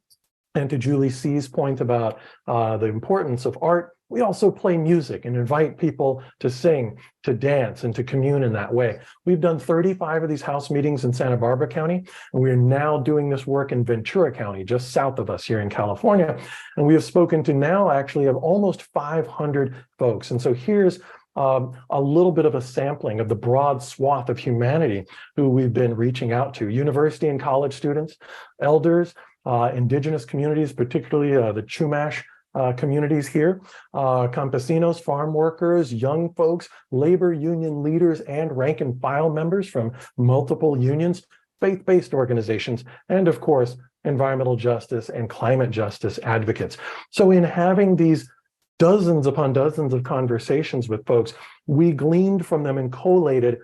And to Julie C's point about the importance of art, we also play music and invite people to sing, to dance, and to commune in that way. We've done 35 of these house meetings in Santa Barbara County, and we are now doing this work in Ventura County, just south of us here in California. And we have spoken to now actually of almost 500 folks. And so here's a little bit of a sampling of the broad swath of humanity who we've been reaching out to: university and college students, elders, indigenous communities, particularly the Chumash communities here, campesinos, farm workers, young folks, labor union leaders, and rank and file members from multiple unions, faith-based organizations, and of course, environmental justice and climate justice advocates. So in having these dozens upon dozens of conversations with folks, we gleaned from them and collated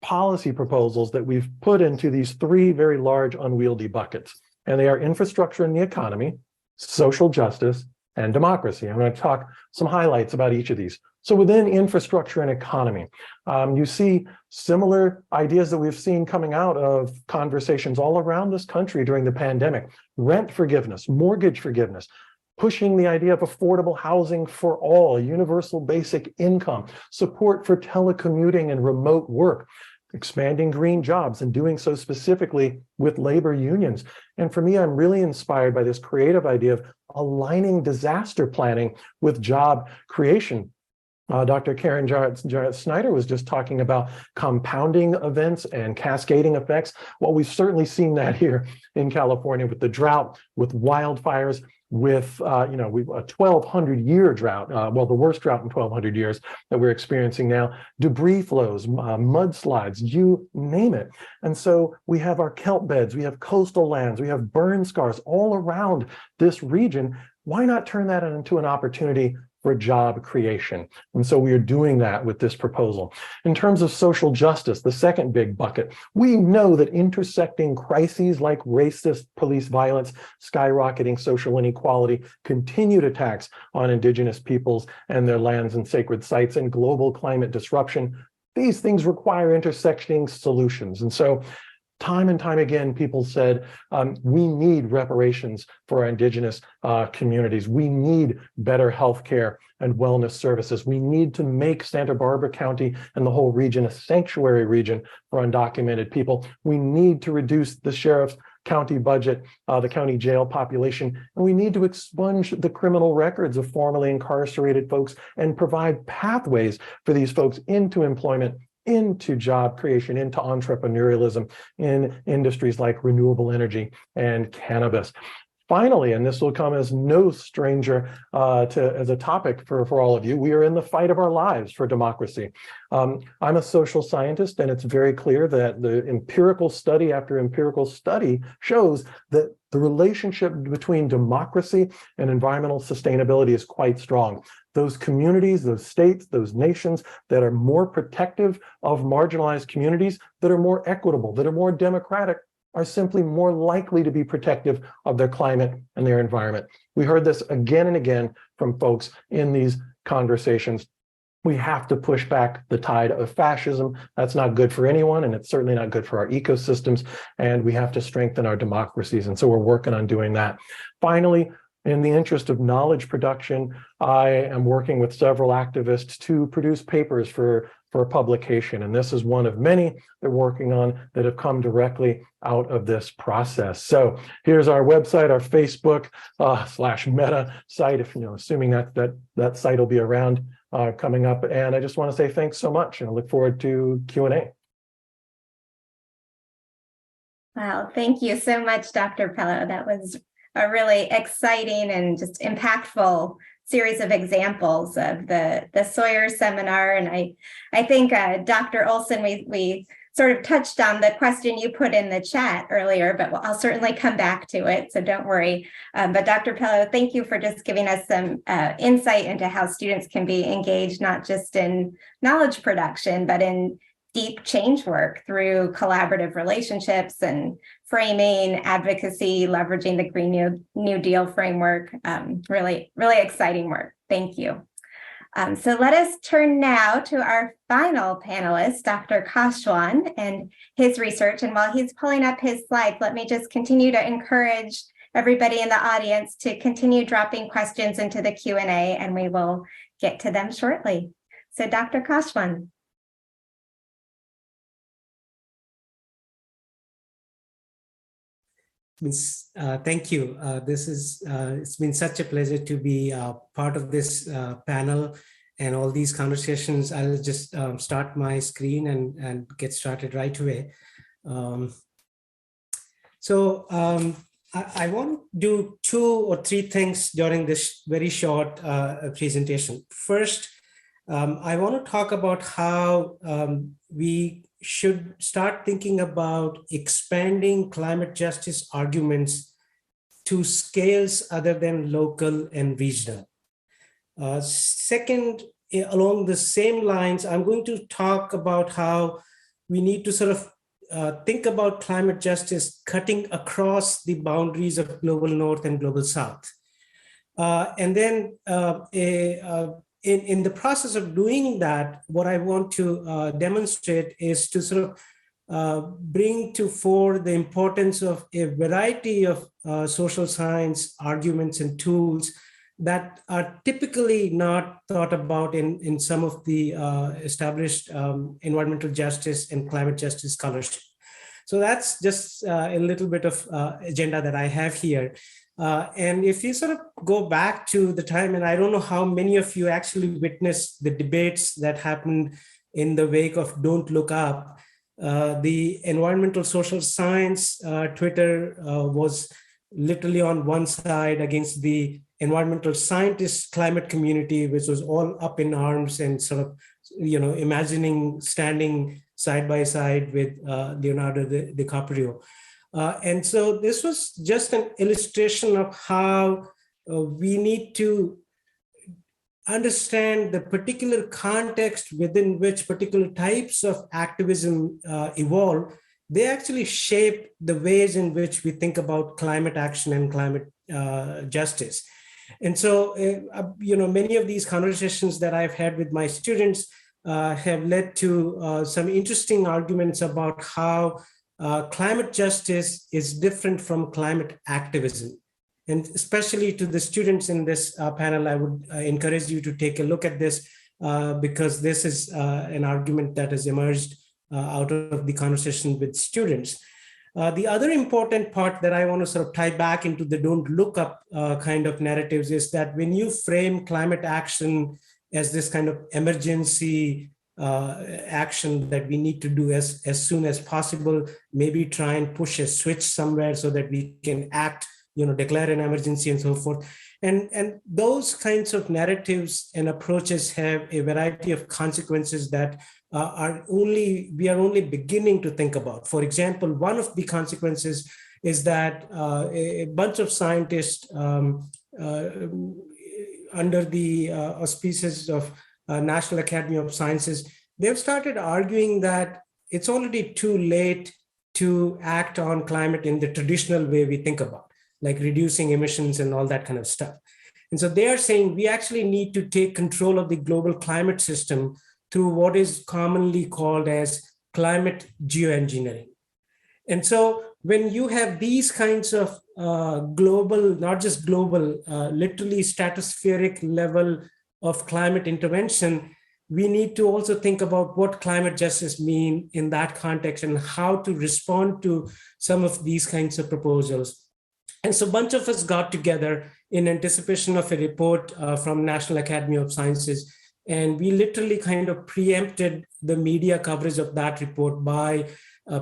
policy proposals that we've put into these three very large unwieldy buckets. And they are infrastructure and the economy, social justice, and democracy. I'm going to talk some highlights about each of these. So within infrastructure and economy, you see similar ideas that we've seen coming out of conversations all around this country during the pandemic: rent forgiveness, mortgage forgiveness, pushing the idea of affordable housing for all, universal basic income, support for telecommuting and remote work, expanding green jobs, and doing so specifically with labor unions. And for me, I'm really inspired by this creative idea of aligning disaster planning with job creation. Dr. Karen Jarratt-Snider was just talking about compounding events and cascading effects. Well, we've certainly seen that here in California with the drought, with wildfires, with we've a 1,200-year drought, the worst drought in 1,200 years that we're experiencing now, debris flows, mudslides, you name it. And so we have our kelp beds, we have coastal lands, we have burn scars all around this region. Why not turn that into an opportunity for job creation? And so we are doing that with this proposal. In terms of social justice, the second big bucket, we know that intersecting crises like racist police violence, skyrocketing social inequality, continued attacks on Indigenous peoples and their lands and sacred sites, and global climate disruption, these things require intersecting solutions. And so time and time again, people said, we need reparations for our Indigenous communities. We need better healthcare and wellness services. We need to make Santa Barbara County and the whole region a sanctuary region for undocumented people. We need to reduce the sheriff's county budget, the county jail population, and we need to expunge the criminal records of formerly incarcerated folks and provide pathways for these folks into employment, into job creation, into entrepreneurialism in industries like renewable energy and cannabis. Finally, and this will come as no stranger as a topic for all of you, we are in the fight of our lives for democracy. I'm a social scientist, and it's very clear that the empirical study after empirical study shows that the relationship between democracy and environmental sustainability is quite strong. Those communities, those states, those nations that are more protective of marginalized communities, that are more equitable, that are more democratic, are simply more likely to be protective of their climate and their environment. We heard this again and again from folks in these conversations. We have to push back the tide of fascism. That's not good for anyone, and it's certainly not good for our ecosystems, and we have to strengthen our democracies. And so we're working on doing that. Finally, in the interest of knowledge production, I am working with several activists to produce papers for publication. And this is one of many they're working on that have come directly out of this process. So here's our website, our Facebook /Meta site, if assuming that site will be around coming up. And I just want to say thanks so much, and I look forward to Q&A. Wow, thank you so much, Dr. Pellow. That was a really exciting and just impactful series of examples of the Sawyer seminar. And I think Dr. Olson, we sort of touched on the question you put in the chat earlier, but I'll certainly come back to it, so don't worry. But Dr. Pellow, thank you for just giving us some insight into how students can be engaged, not just in knowledge production, but in deep change work through collaborative relationships and framing, advocacy, leveraging the Green New Deal framework. Really, really exciting work. Thank you. So let us turn now to our final panelist, Dr. Kashwan, and his research. And while he's pulling up his slides, let me just continue to encourage everybody in the audience to continue dropping questions into the Q&A, and we will get to them shortly. So Dr. Kashwan. Thank you. It's been such a pleasure to be part of this panel and all these conversations. I'll just start my screen and get started right away. I want to do 2 or 3 things during this very short presentation. First, I want to talk about how we should start thinking about expanding climate justice arguments to scales other than local and regional. Second, along the same lines, I'm going to talk about how we need to sort of think about climate justice cutting across the boundaries of global North and global South. And then in the process of doing that, what I want to demonstrate is to sort of bring to fore the importance of a variety of social science arguments and tools that are typically not thought about in some of the established environmental justice and climate justice scholarship. So that's just a little bit of agenda that I have here. And if you sort of go back to the time, and I don't know how many of you actually witnessed the debates that happened in the wake of Don't Look Up, the environmental social science Twitter was literally on one side against the environmental scientist climate community, which was all up in arms and sort of, imagining standing side by side with Leonardo DiCaprio. And so this was just an illustration of how we need to understand the particular context within which particular types of activism evolve. They actually shape the ways in which we think about climate action and climate justice. And so, many of these conversations that I've had with my students have led to some interesting arguments about how climate justice is different from climate activism. And especially to the students in this panel, I would encourage you to take a look at this because this is an argument that has emerged out of the conversation with students. The other important part that I want to sort of tie back into the Don't Look Up kind of narratives is that when you frame climate action as this kind of emergency action that we need to do as soon as possible, maybe try and push a switch somewhere so that we can act, declare an emergency and so forth. And those kinds of narratives and approaches have a variety of consequences that we are only beginning to think about. For example, one of the consequences is that a bunch of scientists under the auspices of National Academy of Sciences, they've started arguing that it's already too late to act on climate in the traditional way we think about, like reducing emissions and all that kind of stuff. And so they are saying we actually need to take control of the global climate system through what is commonly called as climate geoengineering. And so when you have these kinds of global, not just global, literally stratospheric level of climate intervention, we need to also think about what climate justice mean in that context and how to respond to some of these kinds of proposals. And so a bunch of us got together in anticipation of a report from National Academy of Sciences. And we literally kind of preempted the media coverage of that report by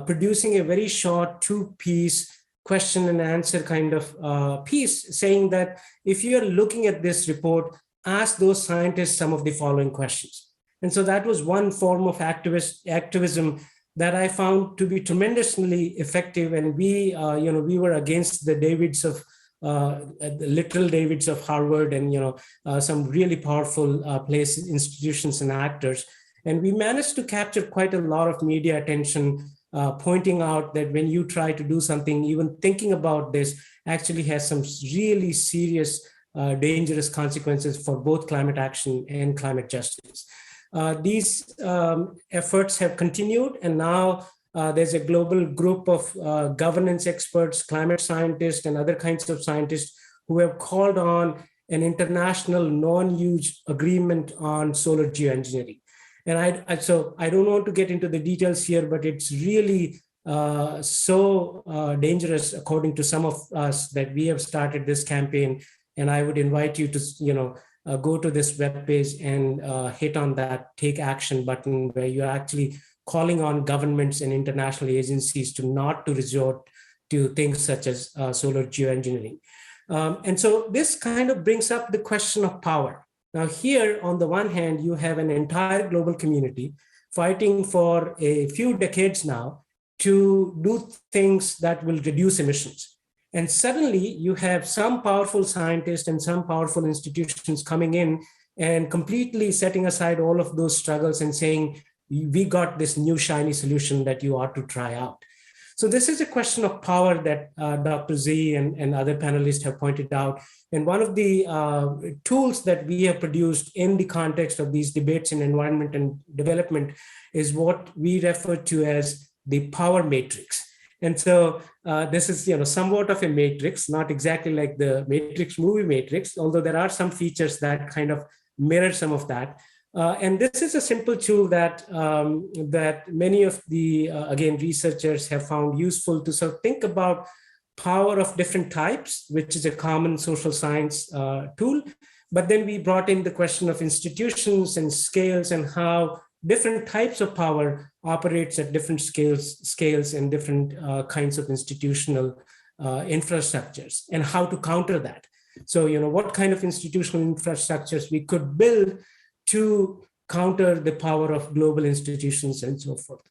producing a very short 2-piece question and answer kind of piece, saying that if you're looking at this report, ask those scientists some of the following questions. And so that was one form of activism that I found to be tremendously effective. And we were against the Davids of the literal Davids of Harvard and some really powerful places, institutions, and actors. And we managed to capture quite a lot of media attention, pointing out that when you try to do something, even thinking about this actually has some really serious, dangerous consequences for both climate action and climate justice. These efforts have continued, and now There's a global group of governance experts, climate scientists, and other kinds of scientists who have called on an international non-use agreement on solar geoengineering. And so I don't want to get into the details here, but it's really so dangerous, according to some of us, that we have started this campaign. And I would invite you to, go to this webpage and hit on that Take Action button, where you're actually calling on governments and international agencies to resort to things such as solar geoengineering. And so this kind of brings up the question of power. Now here, on the one hand, you have an entire global community fighting for a few decades now to do things that will reduce emissions. And suddenly you have some powerful scientists and some powerful institutions coming in and completely setting aside all of those struggles and saying, we got this new shiny solution that you ought to try out. So this is a question of power that Dr. Z and other panelists have pointed out. And one of the tools that we have produced in the context of these debates in environment and development is what we refer to as the power matrix. And so this is somewhat of a matrix, not exactly like the Matrix movie Matrix, although there are some features that kind of mirror some of that. And this is a simple tool that that many of the, again, researchers have found useful to sort of think about power of different types, which is a common social science tool. But then we brought in the question of institutions and scales and how different types of power operates at different scales and different kinds of institutional infrastructures, and how to counter that. So, what kind of institutional infrastructures we could build to counter the power of global institutions and so forth.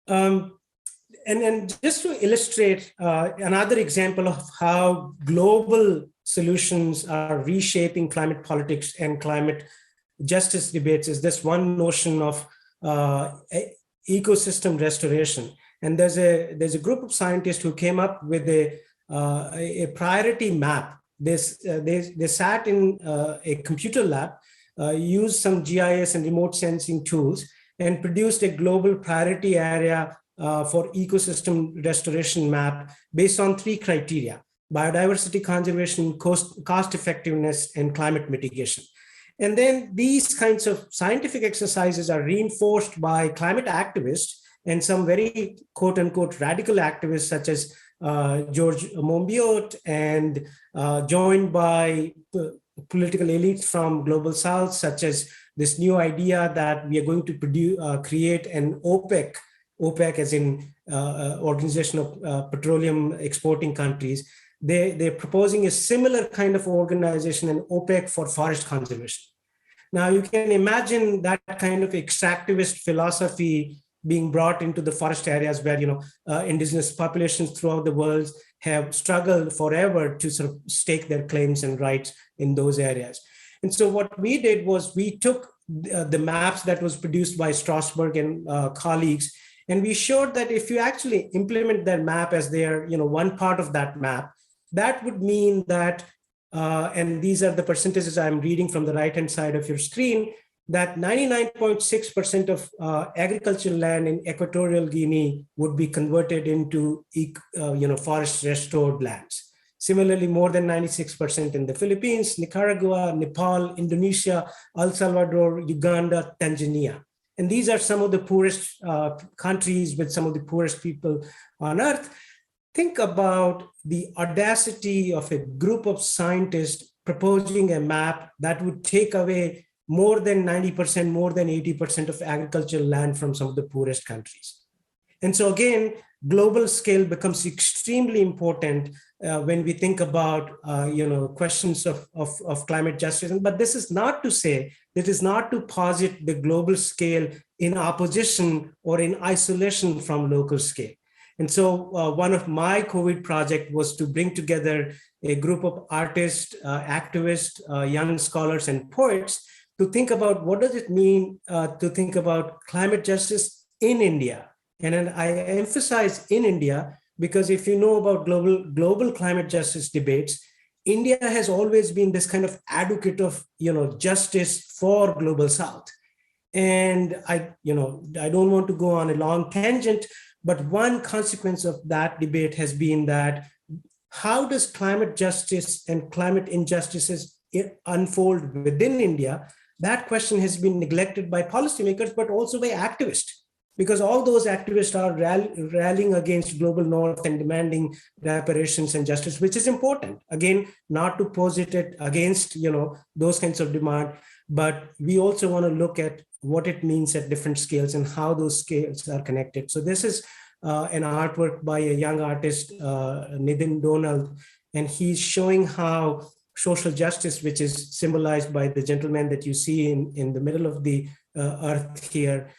And just to illustrate another example of how global solutions are reshaping climate politics and climate justice debates is this one notion of ecosystem restoration. And there's a group of scientists who came up with a priority map. They sat in a computer lab, used some GIS and remote sensing tools, and produced a global priority area for ecosystem restoration map based on 3 criteria: biodiversity conservation, cost effectiveness, and climate mitigation. And then these kinds of scientific exercises are reinforced by climate activists and some very quote unquote radical activists such as George Monbiot, and joined by political elites from Global South, such as this new idea that we are going to create an OPEC as in Organization of Petroleum Exporting Countries. They're proposing a similar kind of organization, an OPEC for forest conservation. Now you can imagine that kind of extractivist philosophy being brought into the forest areas where indigenous populations throughout the world have struggled forever to sort of stake their claims and rights in those areas. And so what we did was we took the maps that was produced by Strasberg and colleagues, and we showed that if you actually implement their map as their one part of that map, that would mean that, and these are the percentages I'm reading from the right-hand side of your screen, that 99.6% of agricultural land in Equatorial Guinea would be converted into forest restored lands. Similarly, more than 96% in the Philippines, Nicaragua, Nepal, Indonesia, El Salvador, Uganda, Tanzania. And these are some of the poorest countries with some of the poorest people on earth. Think about the audacity of a group of scientists proposing a map that would take away more than 90%, more than 80% of agricultural land from some of the poorest countries. And so again, global scale becomes extremely important when we think about questions of climate justice. But this is not to say, it is not to posit the global scale in opposition or in isolation from local scale. And so one of my COVID project was to bring together a group of artists, activists, young scholars, and poets to think about what does it mean to think about climate justice in India. And then I emphasize in India because if you know about global climate justice debates, India has always been this kind of advocate of justice for Global South. And I don't want to go on a long tangent, but one consequence of that debate has been that how does climate justice and climate injustices unfold within India? That question has been neglected by policymakers, but also by activists, because all those activists are rallying against global north and demanding reparations and justice, which is important. Again, not to posit it against those kinds of demand, but we also want to look at what it means at different scales and how those scales are connected. So this is an artwork by a young artist, Nitin Donald, and he's showing how social justice, which is symbolized by the gentleman that you see in the middle of the earth here,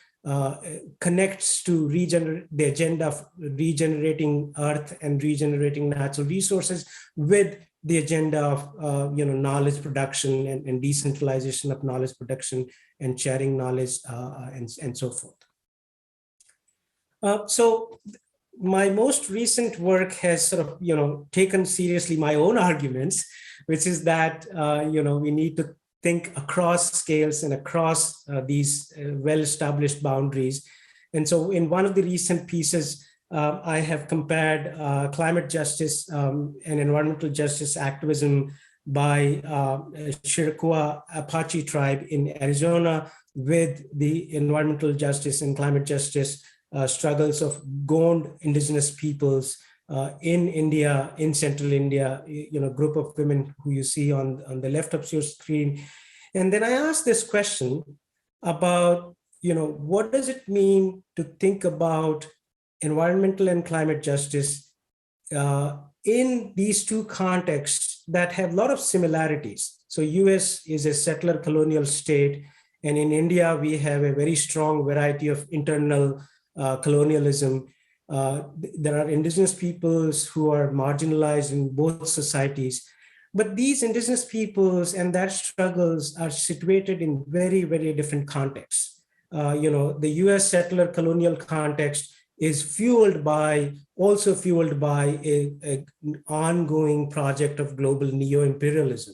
connects to the agenda of regenerating earth and regenerating natural resources with the agenda of knowledge production and decentralization of knowledge production and sharing knowledge and so forth. So my most recent work has sort of taken seriously my own arguments, which is that we need to think across scales and across these well-established boundaries. And so in one of the recent pieces, I have compared climate justice and environmental justice activism by Chiricahua Apache tribe in Arizona with the environmental justice and climate justice struggles of Gond indigenous peoples in India, in central India, group of women who you see on the left of your screen. And then I asked this question about, what does it mean to think about environmental and climate justice in these two contexts that have a lot of similarities. So US is a settler colonial state, and in India, we have a very strong variety of internal colonialism. There are indigenous peoples who are marginalized in both societies, but these indigenous peoples and their struggles are situated in very, very different contexts. The US settler colonial context is also fueled by an ongoing project of global neo-imperialism.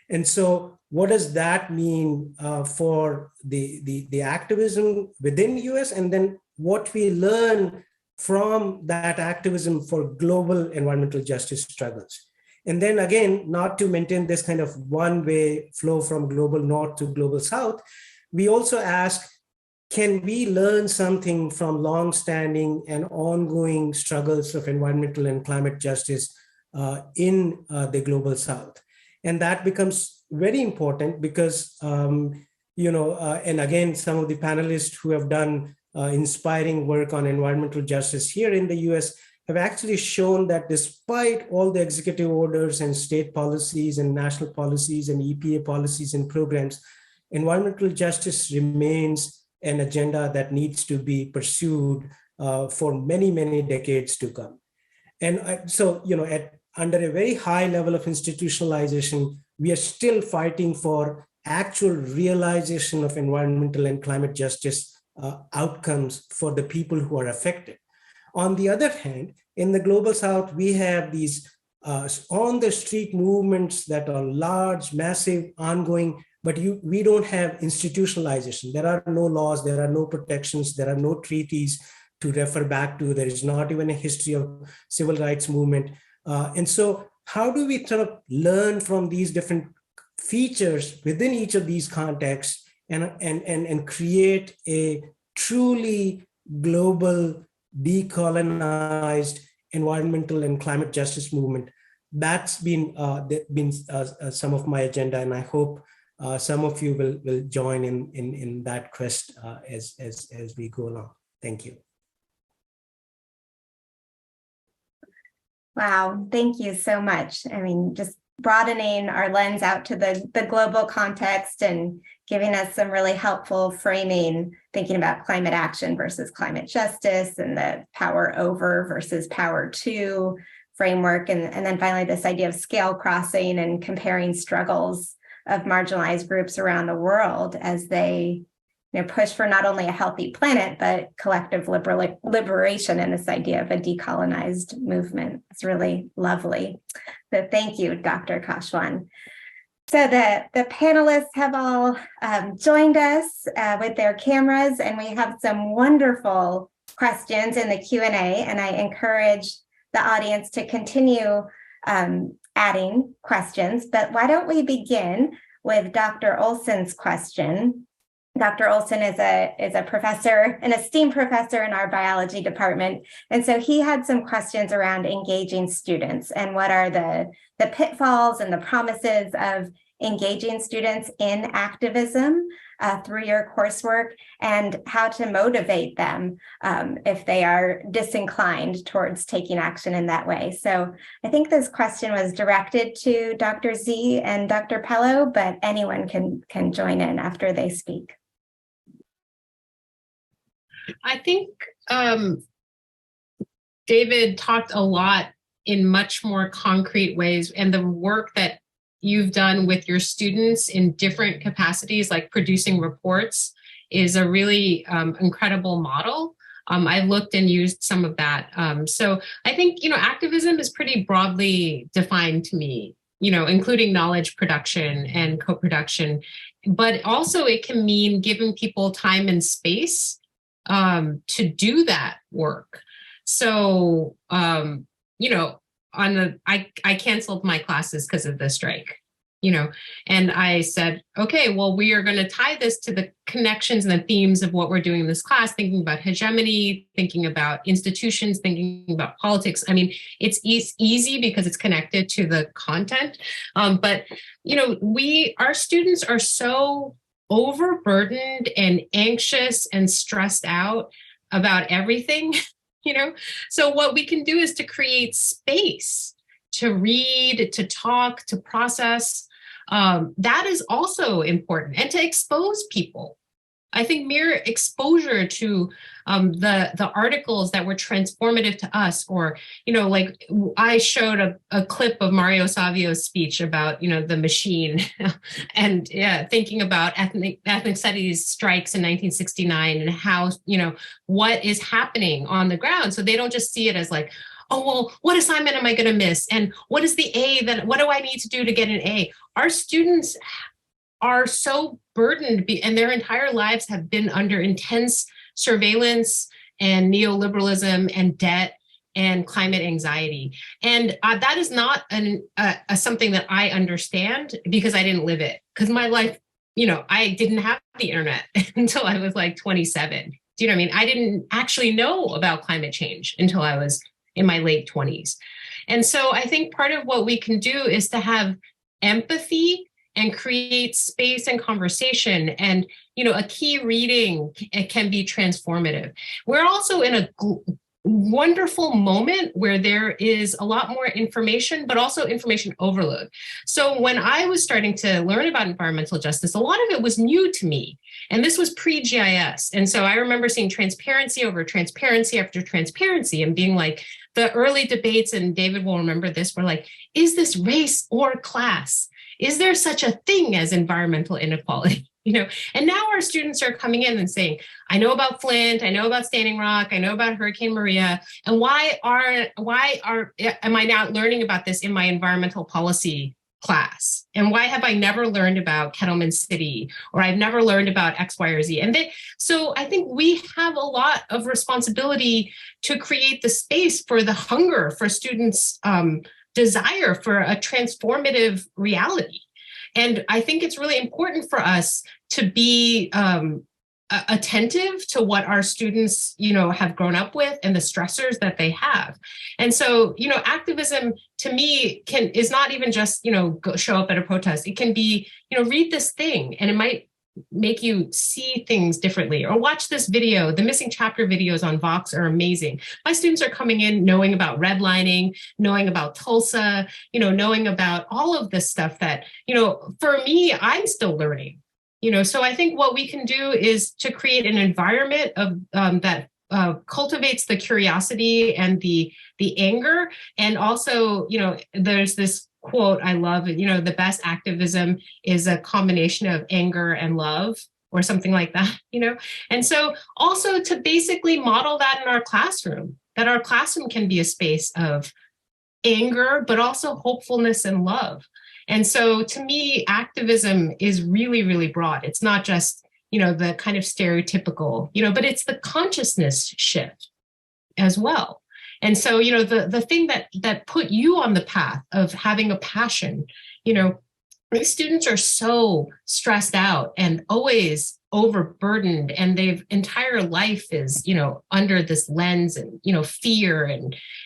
And so what does that mean for the activism within the US, and then what we learn from that activism for global environmental justice struggles? And then again, not to maintain this kind of one-way flow from global north to global south, we also ask, can we learn something from long-standing and ongoing struggles of environmental and climate justice in the global south? And that becomes very important because, and again, some of the panelists who have done inspiring work on environmental justice here in the US have actually shown that despite all the executive orders and state policies and national policies and EPA policies and programs, environmental justice remains an agenda that needs to be pursued for many, many decades to come. And so, under a very high level of institutionalization, we are still fighting for actual realization of environmental and climate justice outcomes for the people who are affected. On the other hand, in the global south, we have these on the street movements that are large, massive, ongoing, but we don't have institutionalization. There are no laws, there are no protections, there are no treaties to refer back to. There is not even a history of civil rights movement. And so how do we sort of learn from these different features within each of these contexts and create a truly global, decolonized environmental and climate justice movement? That's been some of my agenda, and I hope some of you will join in that quest as we go along. Thank you. Wow, thank you so much. I mean, just broadening our lens out to the global context and giving us some really helpful framing, thinking about climate action versus climate justice and the power over versus power to framework. And then finally, this idea of scale crossing and comparing struggles of marginalized groups around the world as they push for not only a healthy planet, but collective liberation and this idea of a decolonized movement. It's really lovely. So thank you, Dr. Kashwan. So the panelists have all joined us with their cameras, and we have some wonderful questions in the Q&A, and I encourage the audience to continue adding questions. But why don't we begin with Dr. Olson's question? Dr. Olson is a professor, an esteemed professor in our biology department. And so he had some questions around engaging students and what are the pitfalls and the promises of engaging students in activism through your coursework, and how to motivate them if they are disinclined towards taking action in that way. So I think this question was directed to Dr. Z and Dr. Pellow, but anyone can join in after they speak. I think David talked a lot in much more concrete ways, and the work that you've done with your students in different capacities, like producing reports, is a really incredible model. I looked and used some of that. So I think, activism is pretty broadly defined to me, including knowledge production and co-production, but also it can mean giving people time and space to do that work. So, I canceled my classes because of the strike, and I said, okay, well, we are going to tie this to the connections and the themes of what we're doing in this class, thinking about hegemony, thinking about institutions, thinking about politics. I mean, it's easy because it's connected to the content. But, our students are so overburdened and anxious and stressed out about everything. So what we can do is to create space to read, to talk, to process. That is also important, and to expose people. I think mere exposure to the articles that were transformative to us, or, like I showed a clip of Mario Savio's speech about, the machine and thinking about ethnic studies strikes in 1969 and how, what is happening on the ground. So they don't just see it as like, oh, well, what assignment am I going to miss? And what is the A what do I need to do to get an A? Our students are so burdened, and their entire lives have been under intense surveillance and neoliberalism and debt and climate anxiety. And that is not something that I understand because I didn't live it. Because my life, I didn't have the internet until I was like 27. Do you know what I mean? I didn't actually know about climate change until I was in my late 20s. And so I think part of what we can do is to have empathy and create space and conversation. And, a key reading, it can be transformative. We're also in a wonderful moment where there is a lot more information, but also information overload. So when I was starting to learn about environmental justice, a lot of it was new to me. And this was pre-GIS. And so I remember seeing transparency over transparency after transparency and being like, the early debates, and David will remember this, were like, is this race or class? Is there such a thing as environmental inequality? And now our students are coming in and saying, I know about Flint, I know about Standing Rock, I know about Hurricane Maria, and why am I now learning about this in my environmental policy class? And why have I never learned about Kettleman City, or I've never learned about X, Y, or Z? And so I think we have a lot of responsibility to create the space for the hunger for students' desire for a transformative reality. And I think it's really important for us to be attentive to what our students, have grown up with and the stressors that they have. And so, activism to me is not even just, go show up at a protest. It can be, read this thing, and it might make you see things differently, or watch this video. The missing chapter videos on Vox are amazing. My students are coming in knowing about redlining, knowing about Tulsa, knowing about all of this stuff that, for me, I'm still learning. So I think what we can do is to create an environment of that cultivates the curiosity and the anger. And also, there's this quote I love, the best activism is a combination of anger and love, or something like that, And so also to basically model that in our classroom, that our classroom can be a space of anger, but also hopefulness and love. And so to me, activism is really, really broad. It's not just, the kind of stereotypical, but it's the consciousness shift as well. And so, the thing that put you on the path of having a passion, these students are so stressed out and always overburdened, and their entire life is, under this lens and, fear.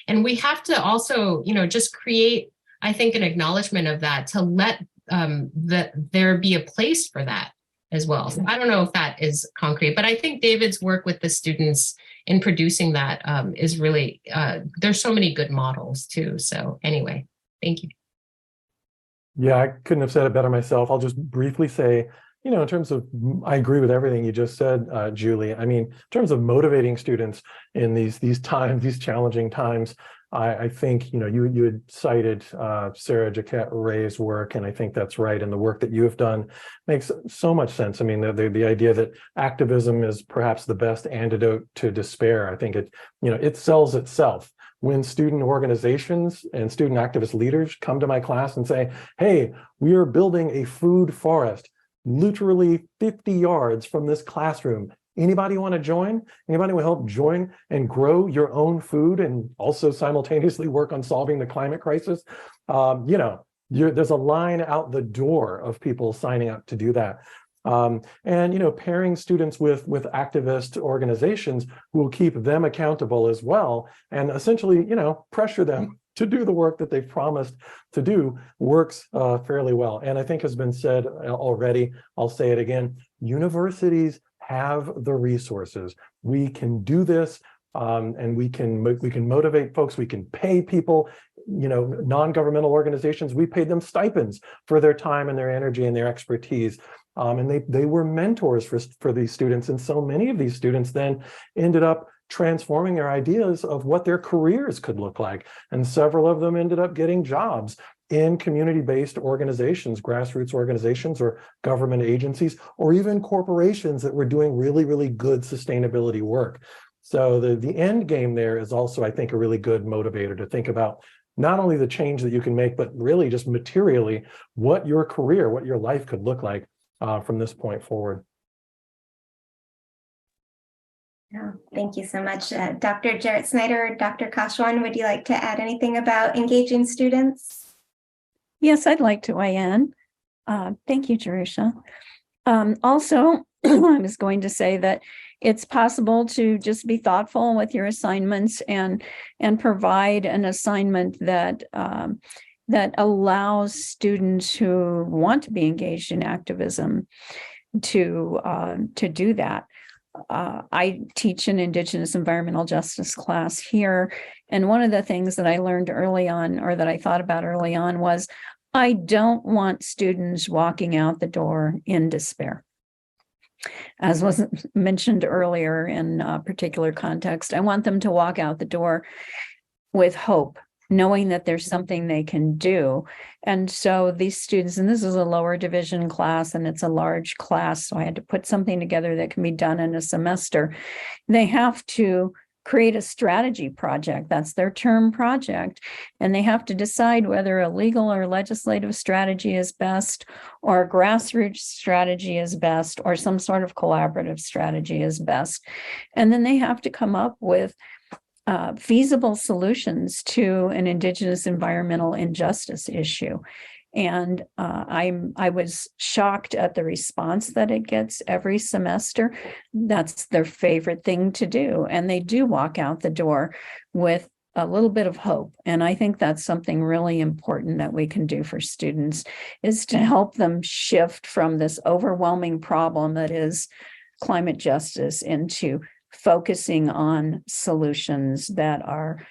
And we have to also, just create, I think, an acknowledgement of that, to let there be a place for that as well. So I don't know if that is concrete, but I think David's work with the students in producing that is really, there's so many good models too. So anyway, thank you. Yeah, I couldn't have said it better myself. I'll just briefly say, in terms of, I agree with everything you just said, Julie. I mean, in terms of motivating students in these times, these challenging times, I think, you had cited Sarah Jaquette Ray's work, and I think that's right. And the work that you have done makes so much sense. I mean, the idea that activism is perhaps the best antidote to despair. I think it sells itself. When student organizations and student activist leaders come to my class and say, hey, we are building a food forest literally 50 yards from this classroom. Anybody want to join? Anybody will help join and grow your own food and also simultaneously work on solving the climate crisis? There's a line out the door of people signing up to do that. And pairing students with activist organizations who will keep them accountable as well, and essentially, pressure them to do the work that they've promised to do works fairly well. And I think has been said already, I'll say it again, universities have the resources. We can do this, and we can motivate folks. We can pay people, non-governmental organizations. We pay them stipends for their time and their energy and their expertise. And they were mentors for these students. And so many of these students then ended up transforming their ideas of what their careers could look like. And several of them ended up getting jobs in community-based organizations, grassroots organizations, or government agencies, or even corporations that were doing really, really good sustainability work. So the end game there is also, I think, a really good motivator to think about not only the change that you can make, but really just materially what your career, what your life could look like from this point forward. Yeah, thank you so much. Dr. Jarratt-Snider, Dr. Kashwan, would you like to add anything about engaging students? Yes, I'd like to weigh in. Thank you, Jerusha. Also, I was going to say that it's possible to just be thoughtful with your assignments and provide an assignment that that allows students who want to be engaged in activism to do that. I teach an Indigenous environmental justice class here, and one of the things that I learned early on, or that I thought about early on, was I don't want students walking out the door in despair. As was mentioned earlier in a particular context, I want them to walk out the door with hope, knowing that there's something they can do. And so these students, and this is a lower division class and it's a large class, so I had to put something together that can be done in a semester. They have to create a strategy project. That's their term project. And they have to decide whether a legal or legislative strategy is best, or a grassroots strategy is best, or some sort of collaborative strategy is best. And then they have to come up with feasible solutions to an Indigenous environmental injustice issue. And I was shocked at the response that it gets every semester. That's their favorite thing to do. And they do walk out the door with a little bit of hope. And I think that's something really important that we can do for students, is to help them shift from this overwhelming problem that is climate justice into focusing on solutions that are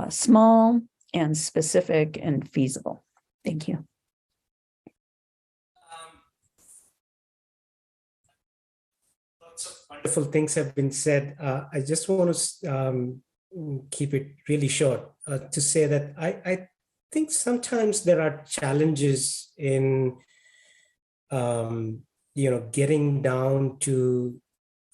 small and specific and feasible. Thank you. Lots of wonderful things have been said. I just want to keep it really short to say that I think sometimes there are challenges in getting down to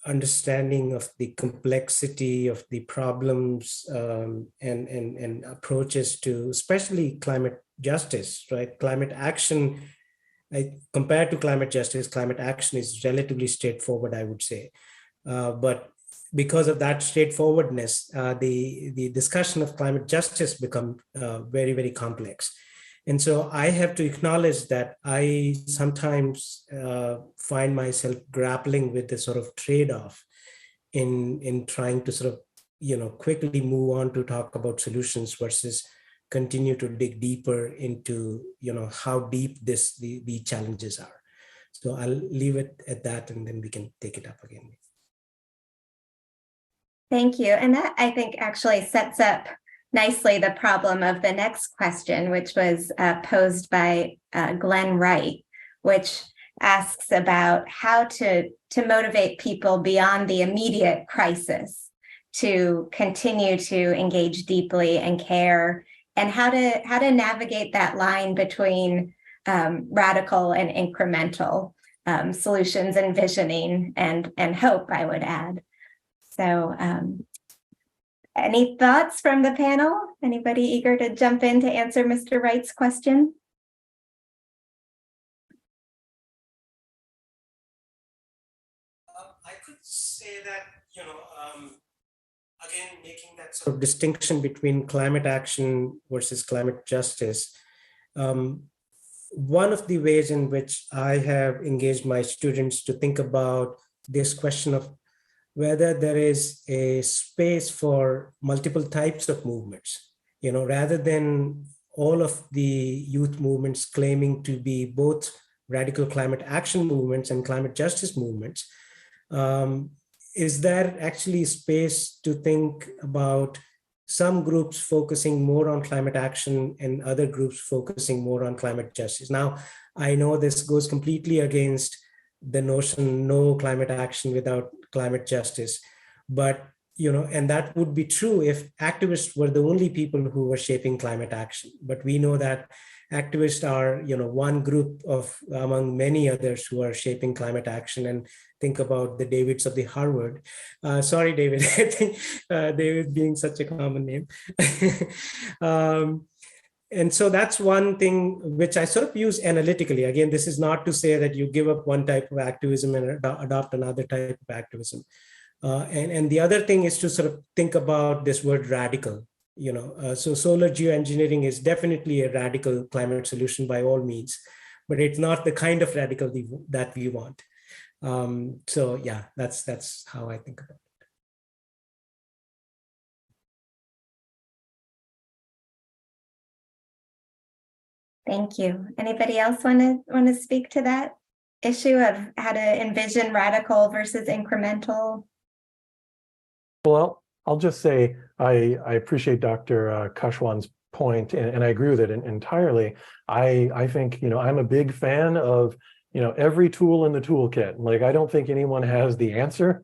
understanding of the complexity of the problems and approaches to especially climate justice, right? Climate action, compared to climate justice, climate action is relatively straightforward, I would say. But because of that straightforwardness, the discussion of climate justice become very, very complex. And so I have to acknowledge that I sometimes find myself grappling with this sort of trade-off in trying to sort of, quickly move on to talk about solutions versus continue to dig deeper into, how deep the challenges are. So I'll leave it at that, and then we can take it up again. Thank you. And that, I think, actually sets up nicely the problem of the next question, which was posed by Glenn Wright, which asks about how to motivate people beyond the immediate crisis to continue to engage deeply and care, and how to navigate that line between radical and incremental solutions, and visioning and hope, I would add. So any thoughts from the panel? Anybody eager to jump in to answer Mr. Wright's question? I could say that, again, making that sort of distinction between climate action versus climate justice. One of the ways in which I have engaged my students to think about this question of whether there is a space for multiple types of movements, rather than all of the youth movements claiming to be both radical climate action movements and climate justice movements. Is there actually space to think about some groups focusing more on climate action and other groups focusing more on climate justice? Now, I know this goes completely against the notion no climate action without climate justice, but and that would be true if activists were the only people who were shaping climate action. But we know that activists are one group of among many others who are shaping climate action. And think about the Davids of the Harvard. Sorry, David, I think David being such a common name. And so that's one thing which I sort of use analytically. Again, this is not to say that you give up one type of activism and adopt another type of activism. And the other thing is to sort of think about this word radical. So solar geoengineering is definitely a radical climate solution by all means, but it's not the kind of radical that we want. So yeah, that's how I think about it. Thank you. Anybody else want to speak to that issue of how to envision radical versus incremental? Well, I'll just say I appreciate Dr. Kashwan's point, and I agree with it entirely. I think, I'm a big fan of, every tool in the toolkit. Like, I don't think anyone has the answer.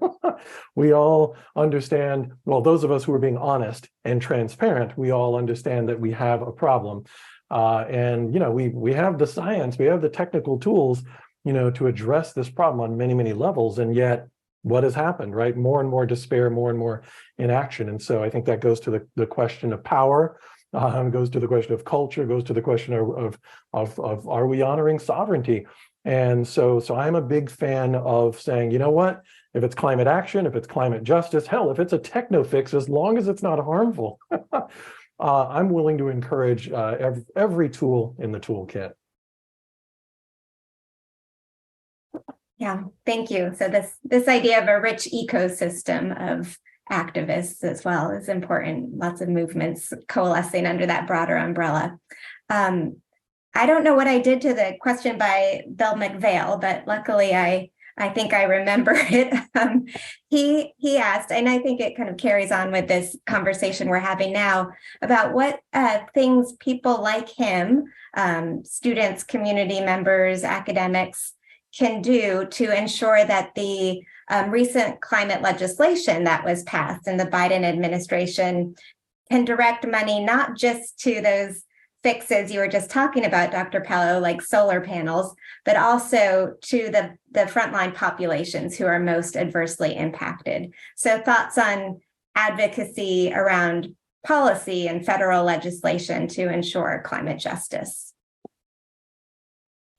We all understand, well, those of us who are being honest and transparent, we all understand that we have a problem. And, we have the science, we have the technical tools, to address this problem on many, many levels. And yet, what has happened, right? More and more despair, more and more inaction. And so I think that goes to the question of power, goes to the question of culture, goes to the question of are we honoring sovereignty? And so I'm a big fan of saying, you know what, if it's climate action, if it's climate justice, hell, if it's a techno fix, as long as it's not harmful, I'm willing to encourage every tool in the toolkit. Yeah, thank you. So this idea of a rich ecosystem of activists as well is important. Lots of movements coalescing under that broader umbrella. I don't know what I did to the question by Bill McVale, but luckily I think I remember it. He asked, and I think it kind of carries on with this conversation we're having now, about what things people like him, students, community members, academics, can do to ensure that the recent climate legislation that was passed in the Biden administration can direct money not just to those fixes you were just talking about, Dr. Pellow, like solar panels, but also to the frontline populations who are most adversely impacted. So thoughts on advocacy around policy and federal legislation to ensure climate justice.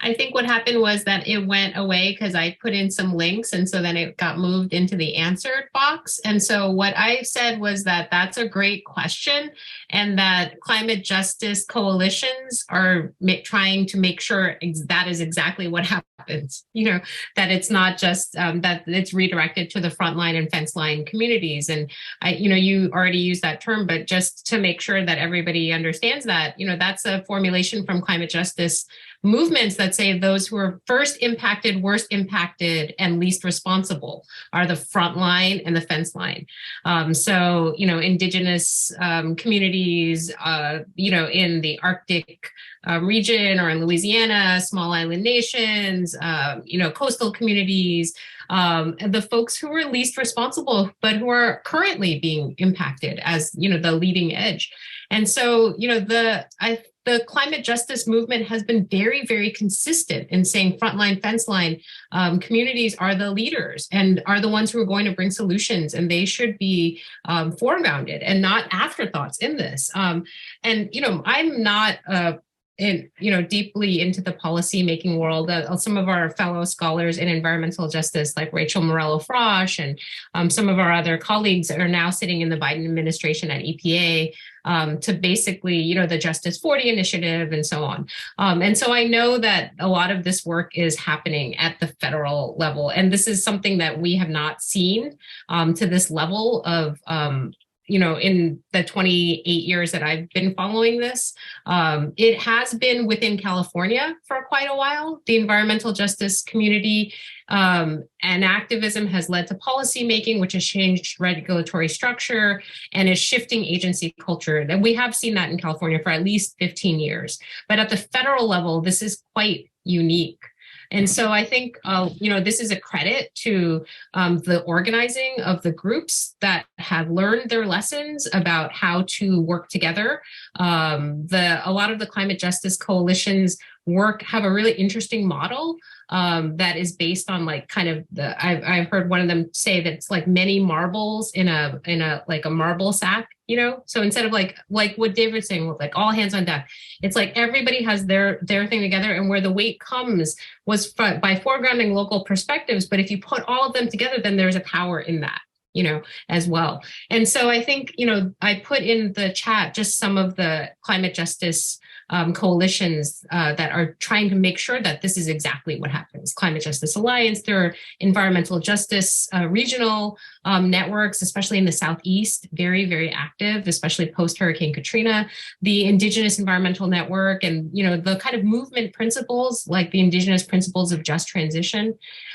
I think what happened was that it went away because I put in some links, and so then it got moved into the answered box. And so what I said was that that's a great question, and that climate justice coalitions are trying to make sure that is exactly what happens, that it's not just that it's redirected to the frontline and fence line communities. And you already used that term, but just to make sure that everybody understands that, that's a formulation from climate justice movements that say those who are first impacted, worst impacted, and least responsible are the front line and the fence line. So, indigenous communities, in the Arctic region or in Louisiana, small island nations, coastal communities, the folks who are least responsible, but who are currently being impacted as, the leading edge. And so, the climate justice movement has been very, very consistent in saying frontline, fence line communities are the leaders and are the ones who are going to bring solutions, and they should be foregrounded and not afterthoughts in this. I'm not deeply into the policy making world. Some of our fellow scholars in environmental justice, like Rachel Morello-Frosch, and some of our other colleagues are now sitting in the Biden administration at EPA to basically, the Justice 40 initiative and so on. And so I know that a lot of this work is happening at the federal level. And this is something that we have not seen to this level of in the 28 years that I've been following this. It has been within California for quite a while. The environmental justice community and activism has led to policy making, which has changed regulatory structure and is shifting agency culture. And we have seen that in California for at least 15 years. But at the federal level, this is quite unique. And so I think, this is a credit to the organizing of the groups that have learned their lessons about how to work together. A lot of the climate justice coalitions have a really interesting model that is based on I've heard one of them say that it's like many marbles in a like a marble sack, so instead of like what David was saying with like all hands on deck, it's like everybody has their thing together, and where the weight comes was by foregrounding local perspectives. But if you put all of them together, then there's a power in that, as well. And so I think, I put in the chat just some of the climate justice coalitions that are trying to make sure that this is exactly what happens. Climate Justice Alliance, there are environmental justice regional networks, especially in the Southeast, very, very active, especially post-Hurricane Katrina. The Indigenous Environmental Network and, the kind of movement principles, like the Indigenous Principles of Just Transition.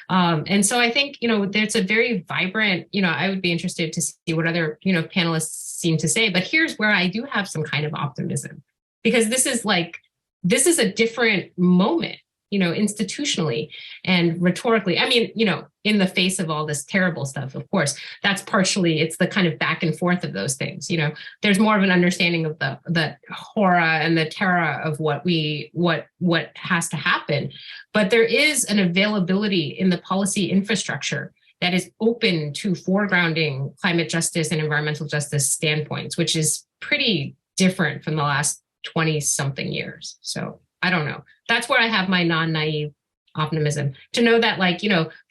And so I think, there's a very vibrant, I would be interested to see what other, panelists seem to say. But here's where I do have some kind of optimism. Because this is a different moment, institutionally and rhetorically. I mean, in the face of all this terrible stuff, of course, it's the kind of back and forth of those things. There's more of an understanding of the horror and the terror of what has to happen. But there is an availability in the policy infrastructure that is open to foregrounding climate justice and environmental justice standpoints, which is pretty different from the last 20-something years. So I don't know. That's where I have my non-naive optimism to know that,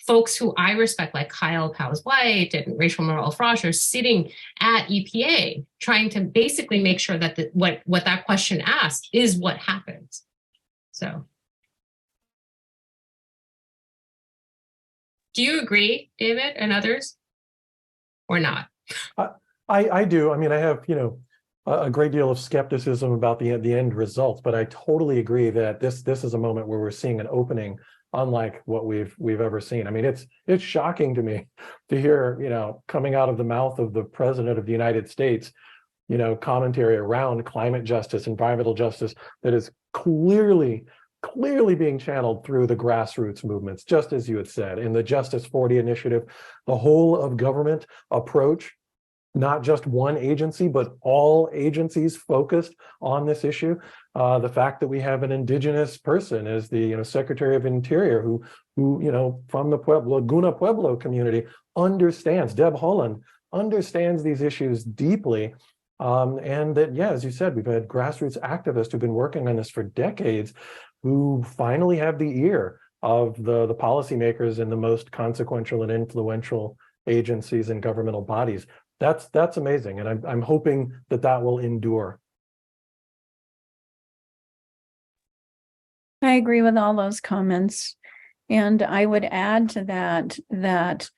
folks who I respect, like Kyle Powers-White and Rachel Morello-Frosch, are sitting at EPA trying to basically make sure that what that question asks is what happens. So, do you agree, David, and others, or not? I do. I mean, I have a great deal of skepticism about the end results, but I totally agree that this is a moment where we're seeing an opening unlike what we've ever seen. I mean, it's shocking to me to hear, coming out of the mouth of the President of the United States, commentary around climate justice, environmental justice that is clearly being channeled through the grassroots movements, just as you had said, in the Justice 40 initiative, the whole of government approach. Not just one agency, but all agencies focused on this issue. The fact that we have an indigenous person as the Secretary of Interior who from the Laguna Pueblo community understands, Deb Holland understands these issues deeply. And that, yeah, as you said, we've had grassroots activists who've been working on this for decades who finally have the ear of the policymakers in the most consequential and influential agencies and governmental bodies. That's amazing. And I'm hoping that will endure. I agree with all those comments. And I would add to that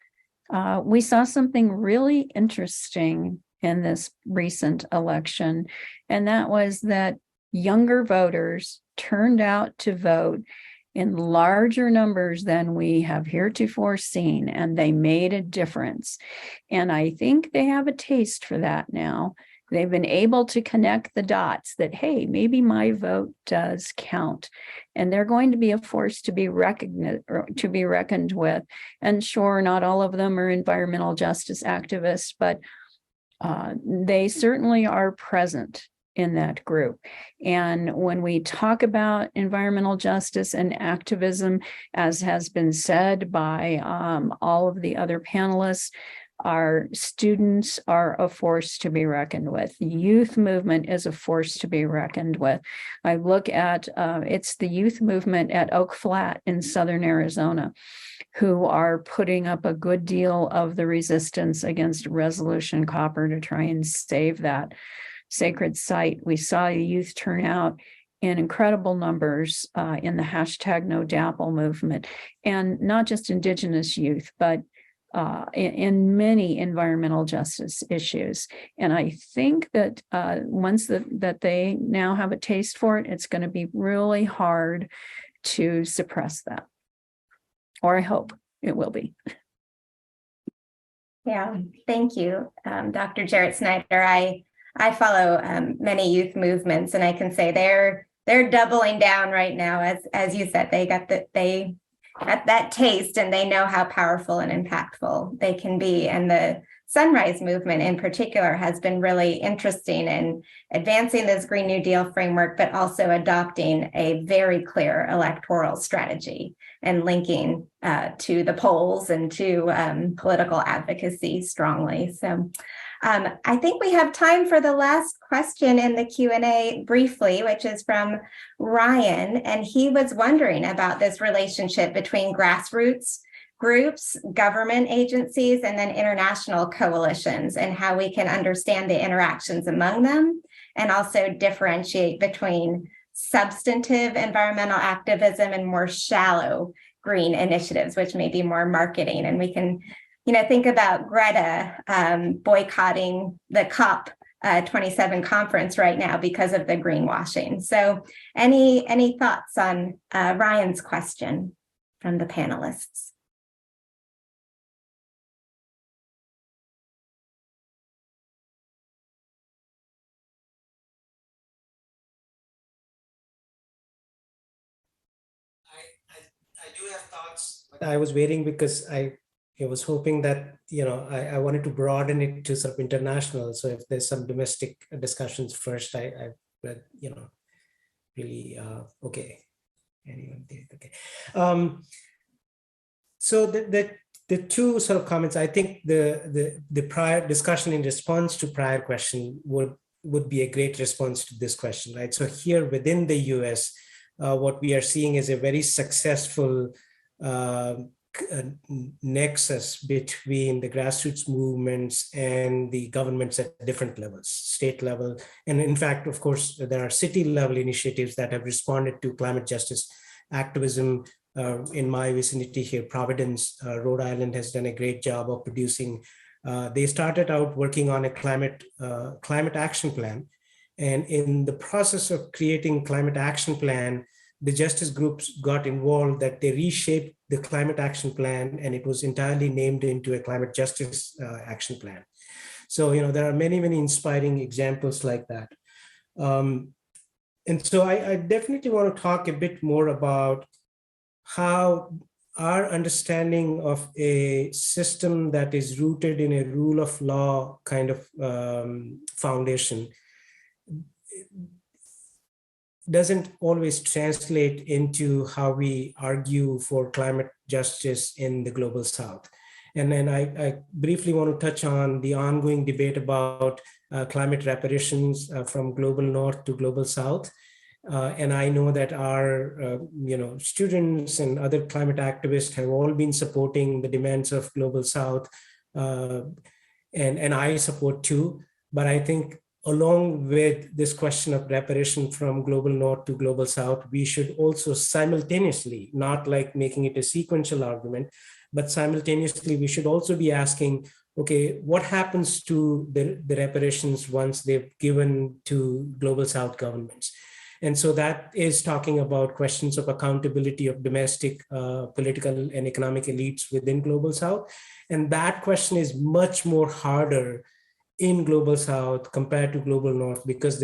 we saw something really interesting in this recent election, and that was that younger voters turned out to vote in larger numbers than we have heretofore seen, and they made a difference. And I think they have a taste for that now. They've been able to connect the dots that, hey, maybe my vote does count. And they're going to be a force to be reckoned with. And sure, not all of them are environmental justice activists, but they certainly are present in that group. And when we talk about environmental justice and activism, as has been said by all of the other panelists, our students are a force to be reckoned with. The youth movement is a force to be reckoned with. I look at, it's the youth movement at Oak Flat in Southern Arizona, who are putting up a good deal of the resistance against Resolution Copper to try and save that sacred site. We saw the youth turn out in incredible numbers in the #NoDapple movement, and not just Indigenous youth, but in many environmental justice issues. And I think that once that they now have a taste for it, it's going to be really hard to suppress that. Or I hope it will be. Yeah, thank you, Dr. Jarratt-Snider. I follow many youth movements, and I can say they're doubling down right now. As you said, they got that taste, and they know how powerful and impactful they can be. And the Sunrise movement in particular has been really interesting in advancing this Green New Deal framework, but also adopting a very clear electoral strategy and linking to the polls and to political advocacy strongly. So I think we have time for the last question in the Q&A briefly, which is from Ryan. And he was wondering about this relationship between grassroots groups, government agencies, and then international coalitions, and how we can understand the interactions among them and also differentiate between substantive environmental activism and more shallow green initiatives, which may be more marketing. And we can think about Greta boycotting the COP27 conference right now because of the greenwashing. So any thoughts on Ryan's question from the panelists? I do have thoughts, but I was waiting because I was hoping that, I wanted to broaden it to sort of international. So if there's some domestic discussions first, I really, okay. Anyone did, okay. So the two sort of comments, I think the prior discussion in response to prior question would be a great response to this question, right? So here within the US, what we are seeing is a very successful nexus between the grassroots movements and the governments at different levels, state level. And in fact, of course, there are city level initiatives that have responded to climate justice activism. In my vicinity here, Providence, Rhode Island has done a great job of producing. They started out working on a climate action plan. And in the process of creating climate action plan, the justice groups got involved, that they reshaped the climate action plan, and it was entirely named into a climate justice action plan. So, there are many, many inspiring examples like that. And so I definitely want to talk a bit more about how our understanding of a system that is rooted in a rule of law kind of foundation doesn't always translate into how we argue for climate justice in the global South. And then I briefly want to touch on the ongoing debate about climate reparations from global North to global South. And I know that our students and other climate activists have all been supporting the demands of global South, and I support too. But I think along with this question of reparation from global North to global South, we should also simultaneously, not like making it a sequential argument, but simultaneously we should also be asking, okay, what happens to the reparations once they've given to global South governments? And so that is talking about questions of accountability of domestic political and economic elites within global South. And that question is much more harder in global South compared to global North because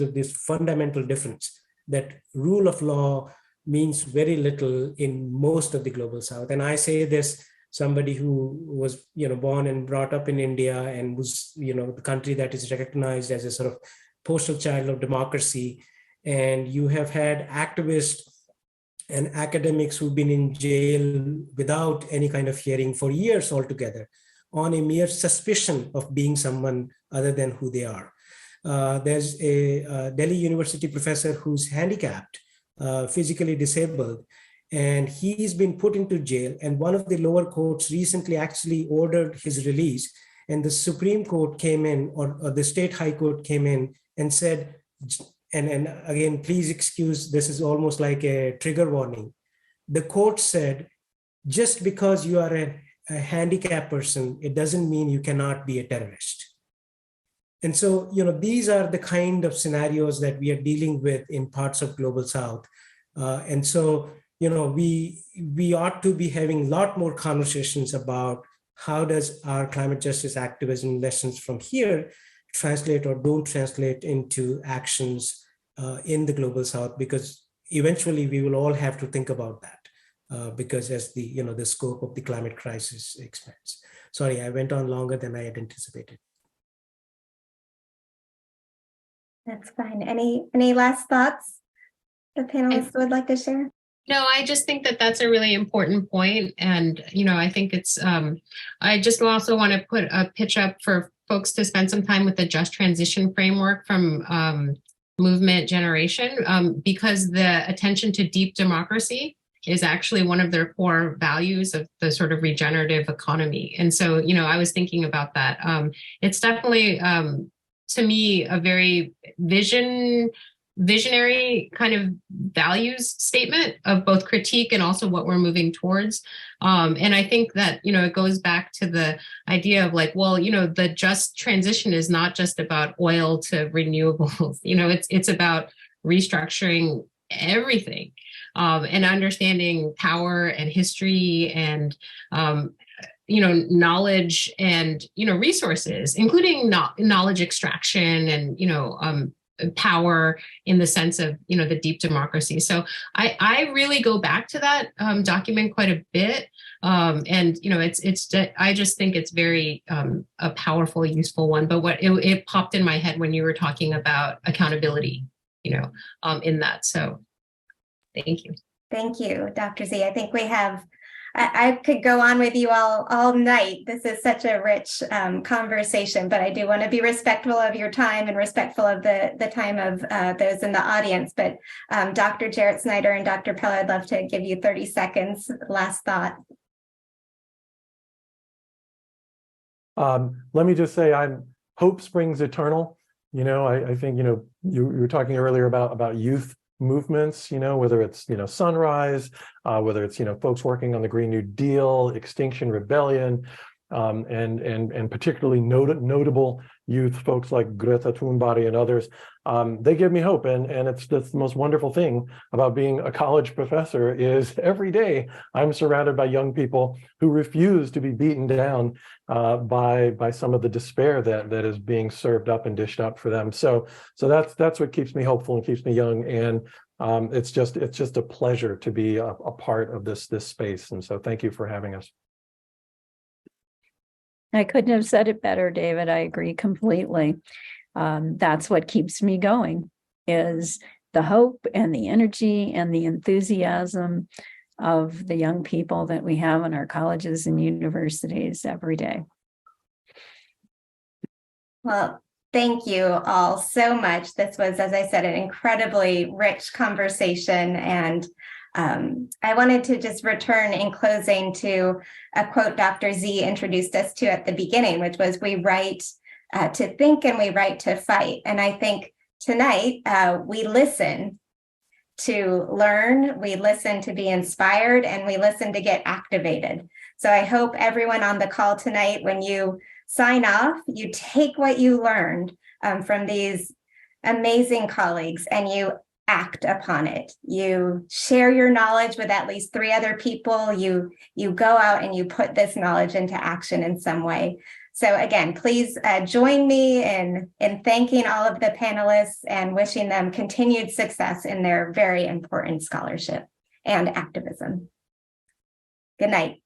of this fundamental difference that rule of law means very little in most of the global South. And I say this, somebody who was born and brought up in India and was the country that is recognized as a sort of poster child of democracy. And you have had activists and academics who've been in jail without any kind of hearing for years altogether on a mere suspicion of being someone other than who they are. There's a Delhi University professor who's handicapped, physically disabled, and he's been put into jail. And one of the lower courts recently actually ordered his release. And the Supreme Court came in, or the state high court came in and said, and again, please excuse, this is almost like a trigger warning. The court said, just because you are a handicapped person, it doesn't mean you cannot be a terrorist. And so, these are the kind of scenarios that we are dealing with in parts of global South. And so, we ought to be having a lot more conversations about how does our climate justice activism lessons from here translate or don't translate into actions in the global South, because eventually we will all have to think about that because as the scope of the climate crisis expands. Sorry, I went on longer than I had anticipated. That's fine. Any last thoughts the panelists would like to share? No, I just think that that's a really important point. And, I think it's, I just also want to put a pitch up for folks to spend some time with the Just Transition framework from Movement Generation, because the attention to deep democracy is actually one of their core values of the sort of regenerative economy. And so, I was thinking about that. It's definitely, to me, a very visionary kind of values statement of both critique and also what we're moving towards. And I think that, it goes back to the idea of like, well, the just transition is not just about oil to renewables, it's about restructuring everything and understanding power and history and, knowledge and, resources, including knowledge extraction and, power in the sense of, the deep democracy. So I really go back to that document quite a bit. And, I just think it's very a powerful, useful one. But what it popped in my head when you were talking about accountability, in that. So thank you. Thank you, Dr. Z. I think we have, I could go on with you all night. This is such a rich conversation, but I do want to be respectful of your time and respectful of the time of those in the audience. But Dr. Jarratt-Snider and Dr. Pellow, I'd love to give you 30 seconds. Last thought. Let me just say, hope springs eternal. I think, you were talking earlier about youth movements, whether it's, Sunrise, whether it's, folks working on the Green New Deal, Extinction Rebellion, and particularly notable youth folks like Greta Thunberg and others. They give me hope. And it's the most wonderful thing about being a college professor is every day I'm surrounded by young people who refuse to be beaten down by some of the despair that is being served up and dished up for them. So that's what keeps me hopeful and keeps me young. And it's just a pleasure to be a part of this space. And so thank you for having us. I couldn't have said it better, David. I agree completely. That's what keeps me going, is the hope and the energy and the enthusiasm of the young people that we have in our colleges and universities every day. Well, thank you all so much. This was, as I said, an incredibly rich conversation. And I wanted to just return in closing to a quote Dr. Z introduced us to at the beginning, which was, we write to think and we write to fight. And I think tonight we listen to learn, we listen to be inspired, and we listen to get activated. So I hope everyone on the call tonight, when you sign off, you take what you learned from these amazing colleagues and you act upon it. You share your knowledge with at least 3 other people. You go out and you put this knowledge into action in some way. So again, please join me in thanking all of the panelists and wishing them continued success in their very important scholarship and activism. Good night.